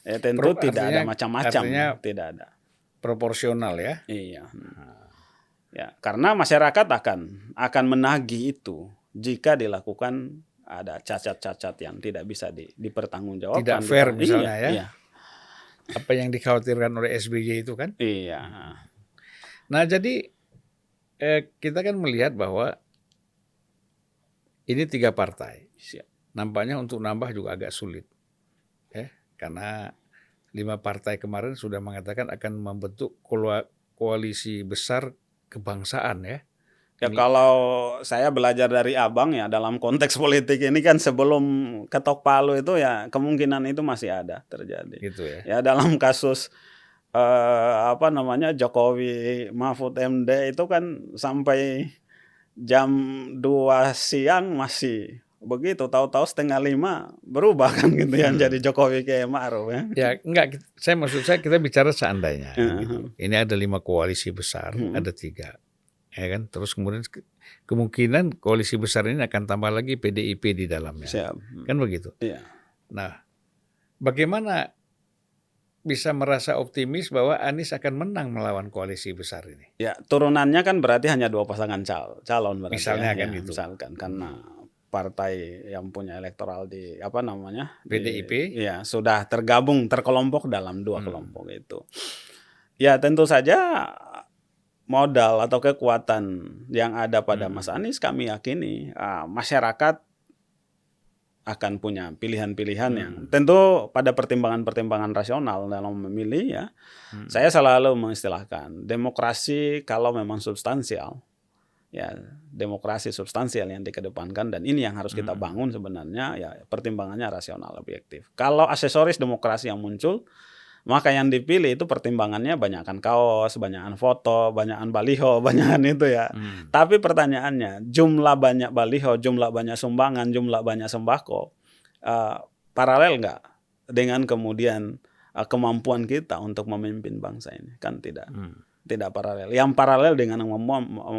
Ya, tentu tidak ada macam-macam, tidak ada. Proporsional ya. Iya. Ya, karena masyarakat akan menagih itu jika dilakukan ada cacat-cacat yang tidak bisa dipertanggungjawabkan. Tidak fair misalnya ya. Iya. Apa yang dikhawatirkan oleh SBY itu kan. Iya. Nah jadi kita kan melihat bahwa ini 3 partai. Nampaknya untuk nambah juga agak sulit. Karena 5 partai kemarin sudah mengatakan akan membentuk koalisi besar kebangsaan ya. Ya kalau saya belajar dari Abang ya dalam konteks politik ini kan sebelum ketok palu itu ya kemungkinan itu masih ada terjadi. Gitu ya. Ya dalam kasus Jokowi Mahfud MD itu kan sampai jam 2 siang masih Begitu tahu-tahu 4:30 berubah kan gitu ya, jadi Jokowi ke Ma'ruf ya. Ya enggak, maksud saya kita bicara seandainya kan gitu. Heeh. Ini ada 5 koalisi besar, Mhm. ada 3, ya kan. Terus kemudian kemungkinan koalisi besar ini akan tambah lagi PDIP di dalamnya, Siap. kan begitu. Iya. Nah, bagaimana bisa merasa optimis bahwa Anies akan menang melawan koalisi besar ini? Ya, turunannya kan berarti hanya 2 pasangan calon berarti Misalnya ya. kan Ya, gitu. misalkan karena partai yang punya elektoral di apa namanya? PDIP? Iya, sudah tergabung terkelompok dalam 2 Hmm. kelompok itu. Ya, tentu saja modal atau kekuatan yang ada pada Mas Anies kami yakini masyarakat akan punya pilihan-pilihan yang tentu pada pertimbangan-pertimbangan rasional dalam memilih ya. Saya selalu mengistilahkan demokrasi kalau memang substansial, ya demokrasi substansial yang dikedepankan dan ini yang harus kita bangun sebenarnya ya pertimbangannya rasional objektif. Kalau aksesoris demokrasi yang muncul, maka yang dipilih itu pertimbangannya banyakan kaos, banyakan foto, banyakan baliho, banyakan itu ya. Tapi pertanyaannya, jumlah banyak baliho, jumlah banyak sumbangan, jumlah banyak sembako, paralel nggak dengan kemudian kemampuan kita untuk memimpin bangsa ini? Kan tidak paralel. Yang paralel dengan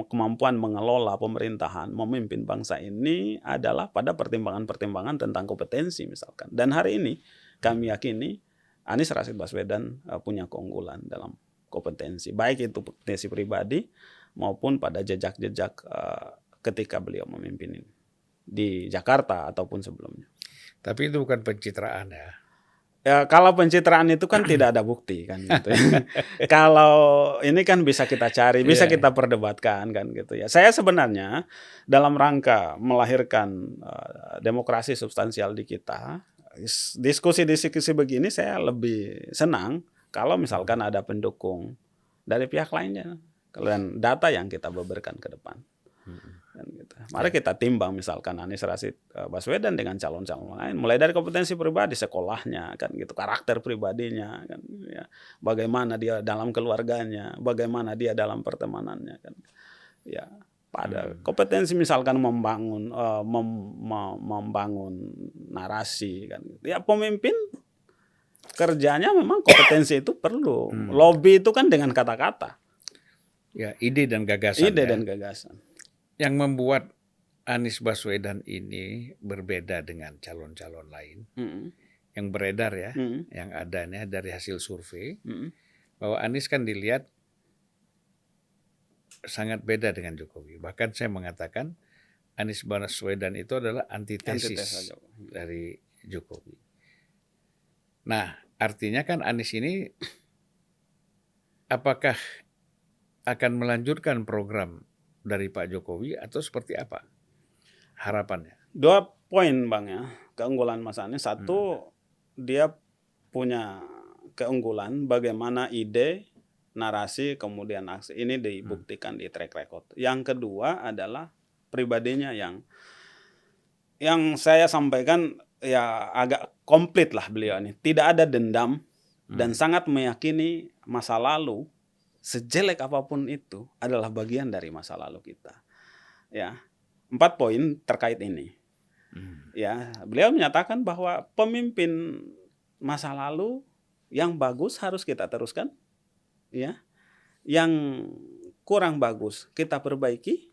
kemampuan mengelola pemerintahan, memimpin bangsa ini adalah pada pertimbangan-pertimbangan tentang kompetensi misalkan. Dan hari ini kami yakini Anies Rashid Baswedan punya keunggulan dalam kompetensi, baik itu kompetensi pribadi maupun pada jejak-jejak ketika beliau memimpin ini di Jakarta ataupun sebelumnya. Tapi itu bukan pencitraan ya. Ya, kalau pencitraan itu kan tidak ada bukti kan gitu ya. Kalau ini kan bisa kita cari, bisa kita perdebatkan kan gitu ya. Saya sebenarnya dalam rangka melahirkan demokrasi substansial di kita, diskusi-diskusi begini saya lebih senang kalau misalkan ada pendukung dari pihak lainnya, dan data yang kita beberkan ke depan. Kan gitu. Mari kita timbang misalkan Anies Rashid Baswedan dengan calon-calon lain, mulai dari kompetensi pribadi, sekolahnya kan gitu, karakter pribadinya kan ya, bagaimana dia dalam keluarganya, bagaimana dia dalam pertemanannya kan ya, pada kompetensi misalkan membangun membangun narasi kan gitu. Ya pemimpin kerjanya memang kompetensi itu perlu. Lobby itu kan dengan kata-kata. Ya, ide dan gagasan. Ide dan gagasan. Yang membuat Anies Baswedan ini berbeda dengan calon-calon lain yang beredar ya, yang adanya dari hasil survei, bahwa Anies kan dilihat sangat beda dengan Jokowi. Bahkan saya mengatakan Anies Baswedan itu adalah antitesis dari Jokowi. Nah, artinya kan Anies ini apakah akan melanjutkan program dari Pak Jokowi atau seperti apa harapannya? 2 poin Bang ya, keunggulan Mas Anies. 1, dia punya keunggulan bagaimana ide, narasi, kemudian aksi ini dibuktikan di track record. Yang kedua adalah pribadinya yang saya sampaikan ya agak komplit lah beliau ini. Tidak ada dendam dan sangat meyakini masa lalu sejelek apapun itu adalah bagian dari masa lalu kita. Ya, 4 poin terkait ini. Ya, beliau menyatakan bahwa pemimpin masa lalu yang bagus harus kita teruskan. Ya, yang kurang bagus kita perbaiki.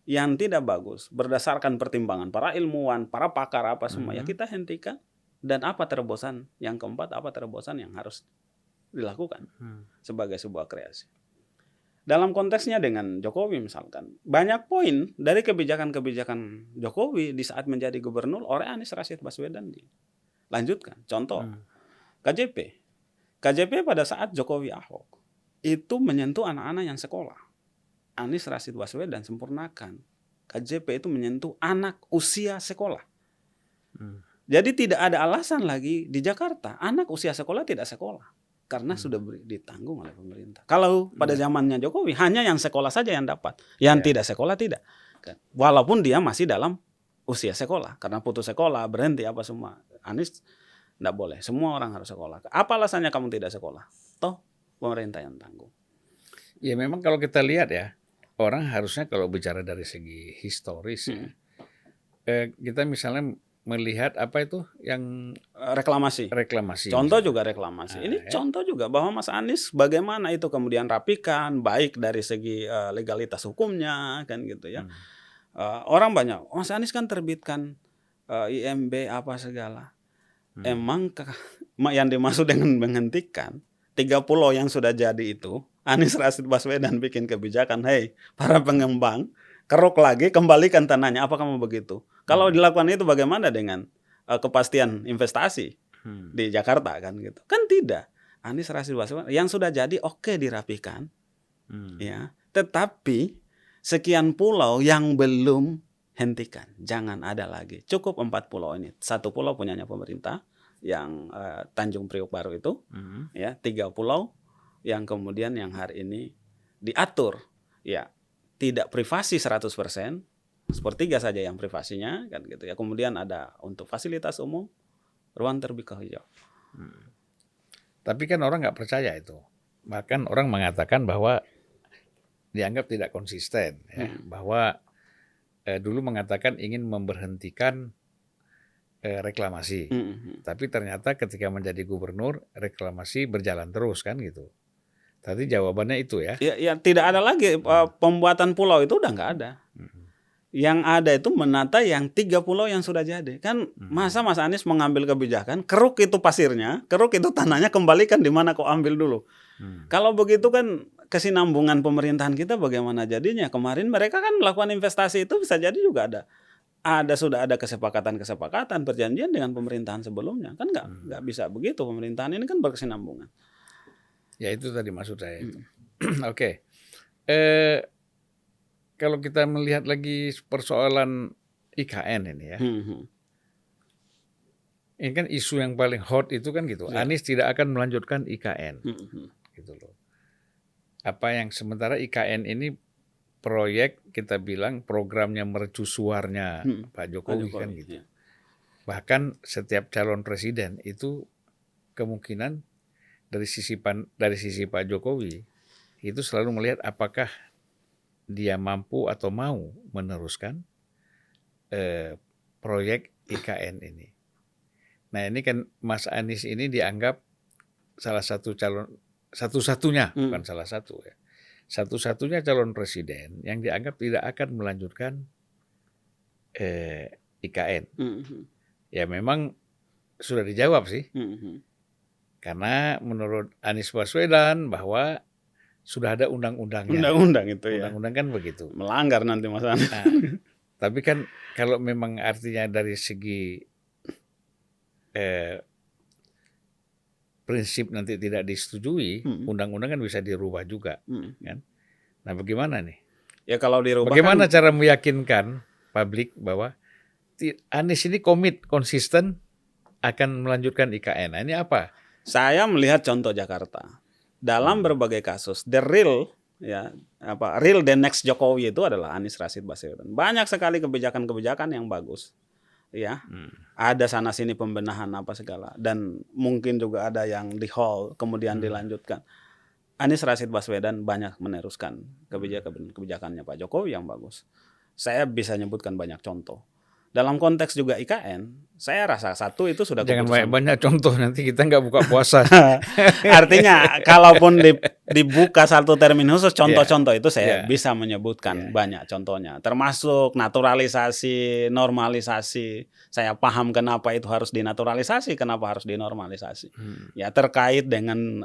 Yang tidak bagus berdasarkan pertimbangan para ilmuwan, para pakar apa semua ya kita hentikan. Dan apa terobosan yang keempat, apa terobosan yang harus dilakukan sebagai sebuah kreasi. Dalam konteksnya dengan Jokowi misalkan, banyak poin dari kebijakan-kebijakan Jokowi di saat menjadi gubernur oleh Anies Rashid Baswedan dilanjutkan. Contoh, KJP. KJP pada saat Jokowi Ahok itu menyentuh anak-anak yang sekolah. Anies Rashid Baswedan sempurnakan. KJP itu menyentuh anak usia sekolah. Jadi tidak ada alasan lagi di Jakarta anak usia sekolah tidak sekolah. Karena sudah ditanggung oleh pemerintah. Kalau pada zamannya Jokowi hanya yang sekolah saja yang dapat, yang tidak sekolah tidak. Walaupun dia masih dalam usia sekolah, karena putus sekolah, berhenti apa semua. Anies tidak boleh, semua orang harus sekolah. Apa alasannya kamu tidak sekolah? Toh pemerintah yang tanggung. Ya memang kalau kita lihat ya, orang harusnya kalau bicara dari segi historis ya, kita misalnya melihat apa itu yang Reklamasi. reklamasi. Contoh misalnya. juga reklamasi. Ini Ya. contoh juga bahwa Mas Anies bagaimana itu kemudian rapikan, baik dari segi legalitas hukumnya kan gitu ya. Orang banyak, Mas Anies kan terbitkan IMB apa segala. Emang yang dimaksud dengan menghentikan 3 pulau yang sudah jadi itu, Anies Rashid Baswedan bikin kebijakan, hey para pengembang, keruk lagi, kembalikan tanahnya, apakah mau begitu? Kalau dilakukan itu bagaimana dengan kepastian investasi di Jakarta kan gitu? Kan tidak. Anies Rashid Baswedan yang sudah jadi oke dirapikan, ya. Tetapi sekian pulau yang belum hentikan, jangan ada lagi. Cukup 4 pulau ini. 1 pulau punyanya pemerintah yang Tanjung Priok Baru itu, ya 3 pulau yang kemudian yang hari ini diatur, ya tidak privasi 100%, sepertiga saja yang privasinya kan gitu ya. Kemudian ada untuk fasilitas umum, ruang terbuka hijau. Tapi kan orang nggak percaya itu. Bahkan orang mengatakan bahwa dianggap tidak konsisten, ya. Bahwa dulu mengatakan ingin memberhentikan reklamasi, tapi ternyata ketika menjadi gubernur reklamasi berjalan terus kan gitu. Tadi jawabannya itu ya. Ya tidak ada lagi pembuatan pulau itu udah nggak ada. Yang ada itu menata yang 3 pulau yang sudah jadi. Kan masa Mas Anies mengambil kebijakan, keruk itu pasirnya, keruk itu tanahnya, kembalikan di mana kau ambil dulu. Kalau begitu kan kesinambungan pemerintahan kita bagaimana jadinya? Kemarin mereka kan melakukan investasi itu bisa jadi juga sudah ada kesepakatan perjanjian dengan pemerintahan sebelumnya. Kan nggak bisa begitu, pemerintahan ini kan berkesinambungan. Ya itu tadi maksud saya itu. Oke. Kalau kita melihat lagi persoalan IKN ini ya. Ini kan isu yang paling hot itu kan gitu. Anies tidak akan melanjutkan IKN. Gitu loh. Apa yang sementara IKN ini proyek kita bilang programnya mercusuarnya Pak Jokowi kan gitu. Bahkan setiap calon presiden itu kemungkinan dari sisi Pak Jokowi itu selalu melihat apakah dia mampu atau mau meneruskan proyek IKN ini. Nah ini kan Mas Anies ini dianggap salah satu calon, satu-satunya, bukan salah satu ya, satu-satunya calon presiden yang dianggap tidak akan melanjutkan IKN. Ya memang sudah dijawab sih, karena menurut Anies Baswedan bahwa sudah ada undang-undangnya. Undang-undang itu ya. Undang-undang kan begitu. Melanggar nanti Mas Anies. Nah, tapi kan kalau memang artinya dari segi prinsip nanti tidak disetujui, undang-undang kan bisa dirubah juga, kan? Nah, bagaimana nih? Ya kalau dirubah. Bagaimana cara meyakinkan publik bahwa Anies ini konsisten akan melanjutkan IKN? Nah, ini apa? Saya melihat contoh Jakarta dalam berbagai kasus. The real the next Jokowi itu adalah Anies Rashid Baswedan. Banyak sekali kebijakan-kebijakan yang bagus. Ya, ada sana sini pembenahan apa segala, dan mungkin juga ada yang di hold kemudian dilanjutkan. Anies Rashid Baswedan banyak meneruskan kebijakannya Pak Jokowi yang bagus. Saya bisa nyebutkan banyak contoh. Dalam konteks juga IKN, saya rasa satu itu sudah jangan keputusan. banyak contoh, nanti kita nggak buka puasa. Artinya kalaupun dibuka satu termin khusus contoh-contoh itu saya bisa menyebutkan banyak contohnya, termasuk naturalisasi, normalisasi. Saya paham kenapa itu harus dinaturalisasi, kenapa harus dinormalisasi. Ya terkait dengan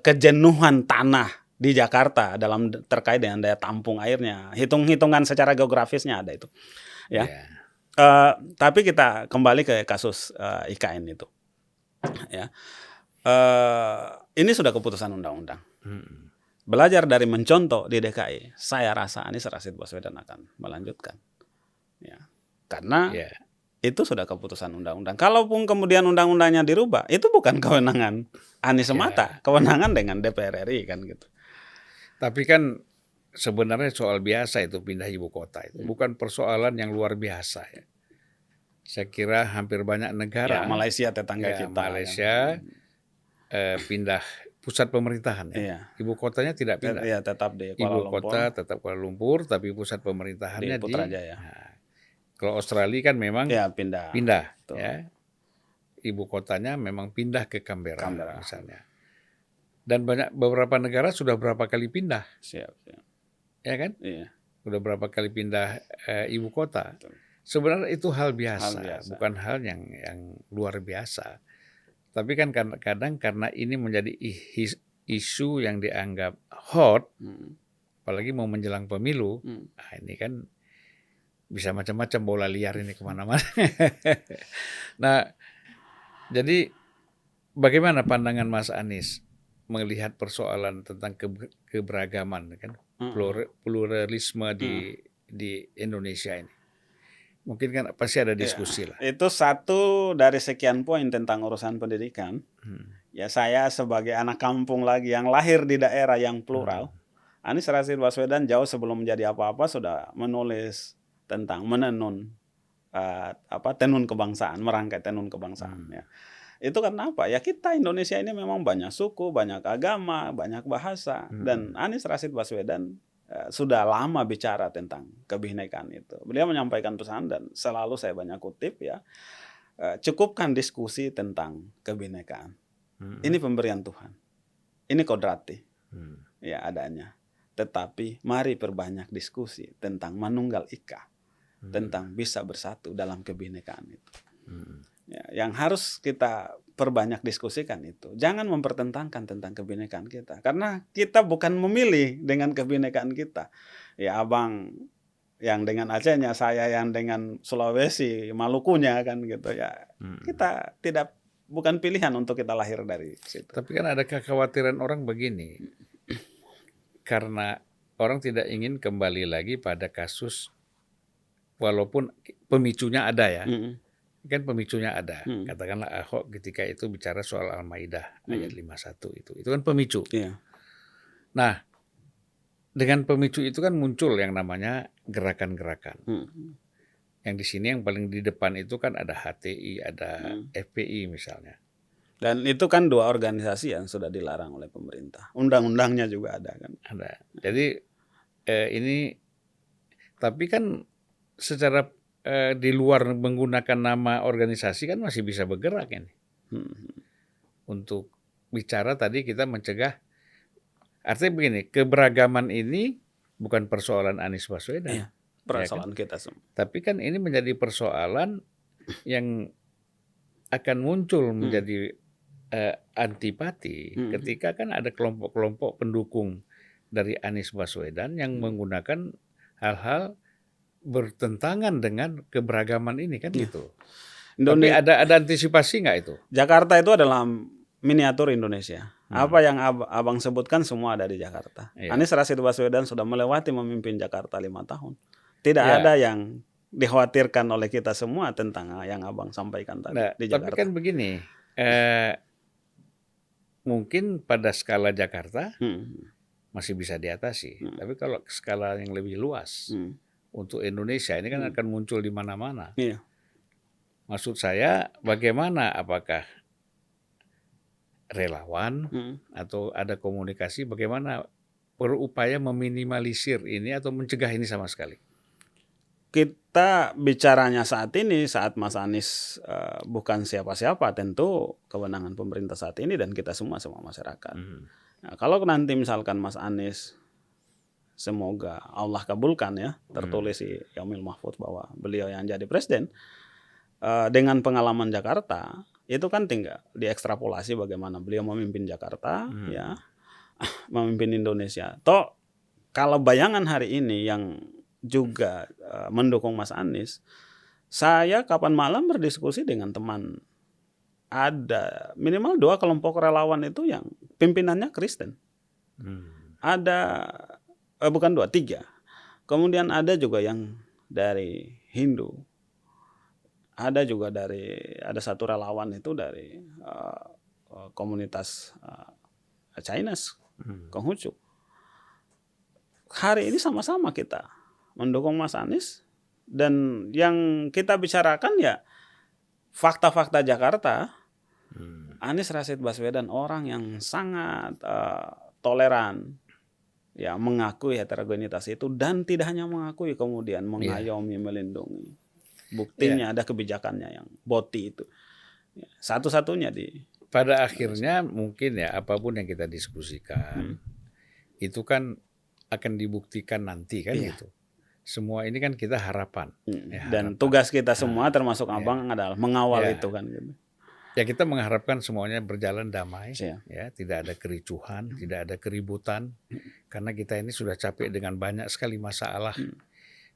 kejenuhan tanah di Jakarta dalam terkait dengan daya tampung airnya, hitungan secara geografisnya ada itu, ya. Tapi kita kembali ke kasus IKN itu, ya. Ini sudah keputusan undang-undang. Belajar dari mencontoh di DKI, saya rasa Anies Rashid Baswedan akan melanjutkan, ya, karena itu sudah keputusan undang-undang. Kalaupun kemudian undang-undangnya dirubah, itu bukan kewenangan Anies semata, kewenangan dengan DPR RI kan gitu. Tapi kan sebenarnya soal biasa itu pindah ibu kota itu, bukan persoalan yang luar biasa ya. Saya kira hampir banyak negara, Malaysia tetangga kita, Malaysia pindah pusat pemerintahan ya. Ibu kotanya tidak pindah. Tetap di Kuala Ibu Lumpur. kota tetap Kuala Lumpur, tapi pusat pemerintahannya di Putrajaya. Kalau Australia kan memang Ya pindah. pindah, Tuh. ya. Ibu kotanya memang pindah ke Canberra, Canberra. misalnya. Dan beberapa negara sudah berapa kali pindah, Siap, siap. ya kan? Iya. Sudah berapa kali pindah ibu kota. Betul. Sebenarnya itu hal biasa, Hal biasa. bukan hal yang luar biasa. Tapi kan kadang-kadang karena ini menjadi isu yang dianggap hot, apalagi mau menjelang pemilu, nah ini kan bisa macam-macam bola liar ini kemana-mana. Nah, jadi bagaimana pandangan Mas Anies melihat persoalan tentang keberagaman, kan, pluralisme di Indonesia ini? Mungkin kan pasti ada diskusi lah. Itu satu dari sekian poin tentang urusan pendidikan. Ya saya sebagai anak kampung lagi yang lahir di daerah yang plural, Anies Rashid Baswedan jauh sebelum menjadi apa-apa sudah menulis tentang menenun tenun kebangsaan, merangkai tenun kebangsaan. Ya. Itu karena apa? Ya kita Indonesia ini memang banyak suku, banyak agama, banyak bahasa, dan Anies Rashid Baswedan sudah lama bicara tentang kebinekaan itu. Beliau menyampaikan pesan dan selalu saya banyak kutip, ya, cukupkan diskusi tentang kebinekaan. Ini pemberian Tuhan, ini kodrati, ya adanya. Tetapi mari perbanyak diskusi tentang manunggal ika, tentang bisa bersatu dalam kebinekaan itu. Ya, yang harus kita perbanyak diskusikan itu. Jangan mempertentangkan tentang kebinekaan kita. Karena kita bukan memilih dengan kebinekaan kita. Ya abang yang dengan Acehnya, saya yang dengan Sulawesi, Malukunya kan gitu ya. Kita bukan pilihan untuk kita lahir dari situ. Tapi kan ada kekhawatiran orang begini. Karena orang tidak ingin kembali lagi pada kasus, walaupun pemicunya ada, ya. Kan pemicunya ada. Katakanlah Ahok ketika itu bicara soal Al-Maidah ayat 51 itu kan pemicu. Nah, dengan pemicu itu kan muncul yang namanya gerakan-gerakan. Yang di sini yang paling di depan itu kan ada HTI, ada FPI misalnya. Dan itu kan dua organisasi yang sudah dilarang oleh pemerintah. Undang-undangnya juga ada kan. Ada. Jadi ini, tapi kan secara di luar menggunakan nama organisasi kan masih bisa bergerak ini. Untuk bicara tadi kita mencegah, artinya begini, keberagaman ini bukan persoalan Anies Baswedan. Iya, persoalan kita semua. Tapi kan ini menjadi persoalan yang akan muncul menjadi antipati ketika kan ada kelompok-kelompok pendukung dari Anies Baswedan yang menggunakan hal-hal bertentangan dengan keberagaman ini kan gitu. Tapi ada antisipasi nggak itu? Jakarta itu adalah miniatur Indonesia. Apa yang abang sebutkan semua ada di Jakarta. Anies Rashid Baswedan sudah melewati memimpin Jakarta 5 tahun. Tidak ada yang dikhawatirkan oleh kita semua tentang yang abang sampaikan tadi di Jakarta. Tapi kan begini, mungkin pada skala Jakarta masih bisa diatasi. Tapi kalau skala yang lebih luas, untuk Indonesia ini kan akan muncul di mana-mana. Iya. Maksud saya bagaimana, apakah relawan atau ada komunikasi bagaimana berupaya meminimalisir ini atau mencegah ini sama sekali? Kita bicaranya saat ini, saat Mas Anies bukan siapa-siapa, tentu kewenangan pemerintah saat ini dan kita semua masyarakat. Nah, kalau nanti misalkan Mas Anies, semoga Allah kabulkan ya, tertulis di Yaumil Mahfudz bahwa beliau yang jadi presiden, dengan pengalaman Jakarta, itu kan tinggal diekstrapolasi bagaimana beliau memimpin Jakarta, ya, memimpin Indonesia. Toh kalau bayangan hari ini yang juga mendukung Mas Anies, saya kapan malam berdiskusi dengan teman, ada minimal 2 kelompok relawan itu yang pimpinannya Kristen. Ada bukan 2, 3. Kemudian ada juga yang dari Hindu. Ada juga ada satu relawan itu dari komunitas Chinese, Konghucu. Hari ini sama-sama kita mendukung Mas Anies, dan yang kita bicarakan ya fakta-fakta Jakarta. Anies Rashid Baswedan orang yang sangat toleran, ya, mengakui heterogenitas itu dan tidak hanya mengakui, kemudian mengayomi, melindungi. buktinya, ada kebijakannya yang BOTI itu. Ya, satu-satunya di Pada akhirnya mungkin ya apapun yang kita diskusikan itu kan akan dibuktikan nanti kan Iya. gitu. Semua ini kan kita harapan. Ya, Dan harapan. tugas kita semua termasuk Abang adalah mengawal Ya. itu kan gitu. Ya kita mengharapkan semuanya berjalan damai, Siap. ya tidak ada kericuhan, tidak ada keributan, karena kita ini sudah capek dengan banyak sekali masalah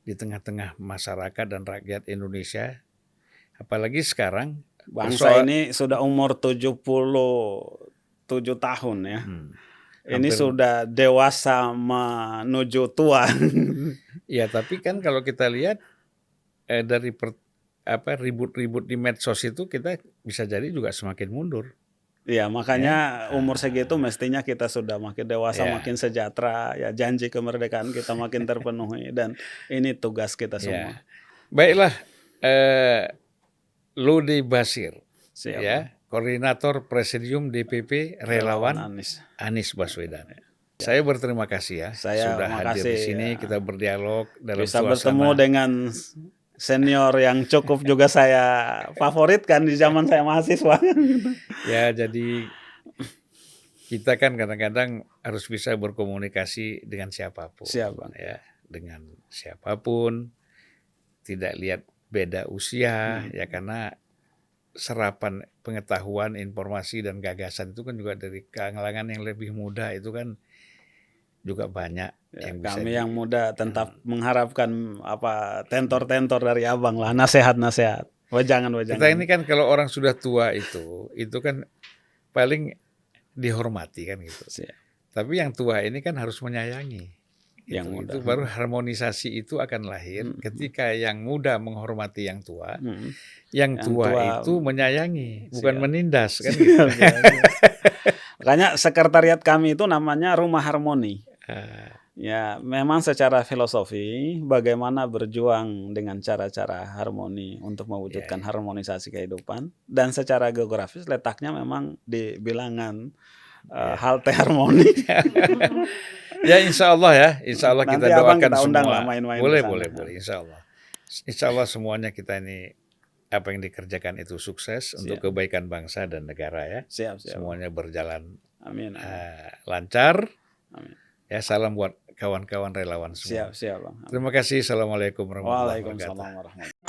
di tengah-tengah masyarakat dan rakyat Indonesia. Apalagi sekarang Bangsa ini sudah umur 77 tahun ya. Ini sudah dewasa menuju tua. Ya tapi kan kalau kita lihat dari ribut-ribut di medsos itu kita bisa jadi juga semakin mundur. Ya makanya umur segitu mestinya kita sudah makin dewasa, makin sejahtera. Ya janji kemerdekaan kita makin terpenuhi dan ini tugas kita semua. Baiklah, Laude Bashir, Siap. Koordinator Presidium DPP Relawan Anies Baswedan. Saya berterima kasih ya sudah hadir di sini, kita berdialog dalam bisa suasana. Bertemu dengan senior yang cukup juga saya favoritkan di zaman saya mahasiswa. Ya, jadi kita kan kadang-kadang harus bisa berkomunikasi dengan siapapun. Ya, dengan siapapun, tidak lihat beda usia, ya karena serapan pengetahuan, informasi dan gagasan itu kan juga dari kalangan yang lebih muda itu kan juga banyak. Kami yang muda tetap mengharapkan tentor-tentor dari Abang lah, nasihat-nasihat. Jangan. Kita ini kan kalau orang sudah tua itu kan paling dihormati kan gitu. Tapi yang tua ini kan harus menyayangi. Yang muda. Itu baru harmonisasi itu akan lahir ketika yang muda menghormati yang tua, yang tua itu menyayangi, bukan menindas kan gitu. Makanya sekretariat kami itu namanya Rumah Harmoni. Ya, memang secara filosofi bagaimana berjuang dengan cara-cara harmoni untuk mewujudkan harmonisasi kehidupan, dan secara geografis letaknya memang di bilangan halte harmoni. Ya insya Allah kita doakan kita undang semua. Lah main-main Boleh, insya Allah semuanya kita ini apa yang dikerjakan itu sukses untuk kebaikan bangsa dan negara ya. Siap. Semuanya berjalan Amin. lancar. Ya, salam buat kawan-kawan relawan semua. Siap, Bang. Terima kasih. Assalamualaikum warahmatullahi wabarakatuh. Waalaikumsalam warahmatullahi wabarakatuh.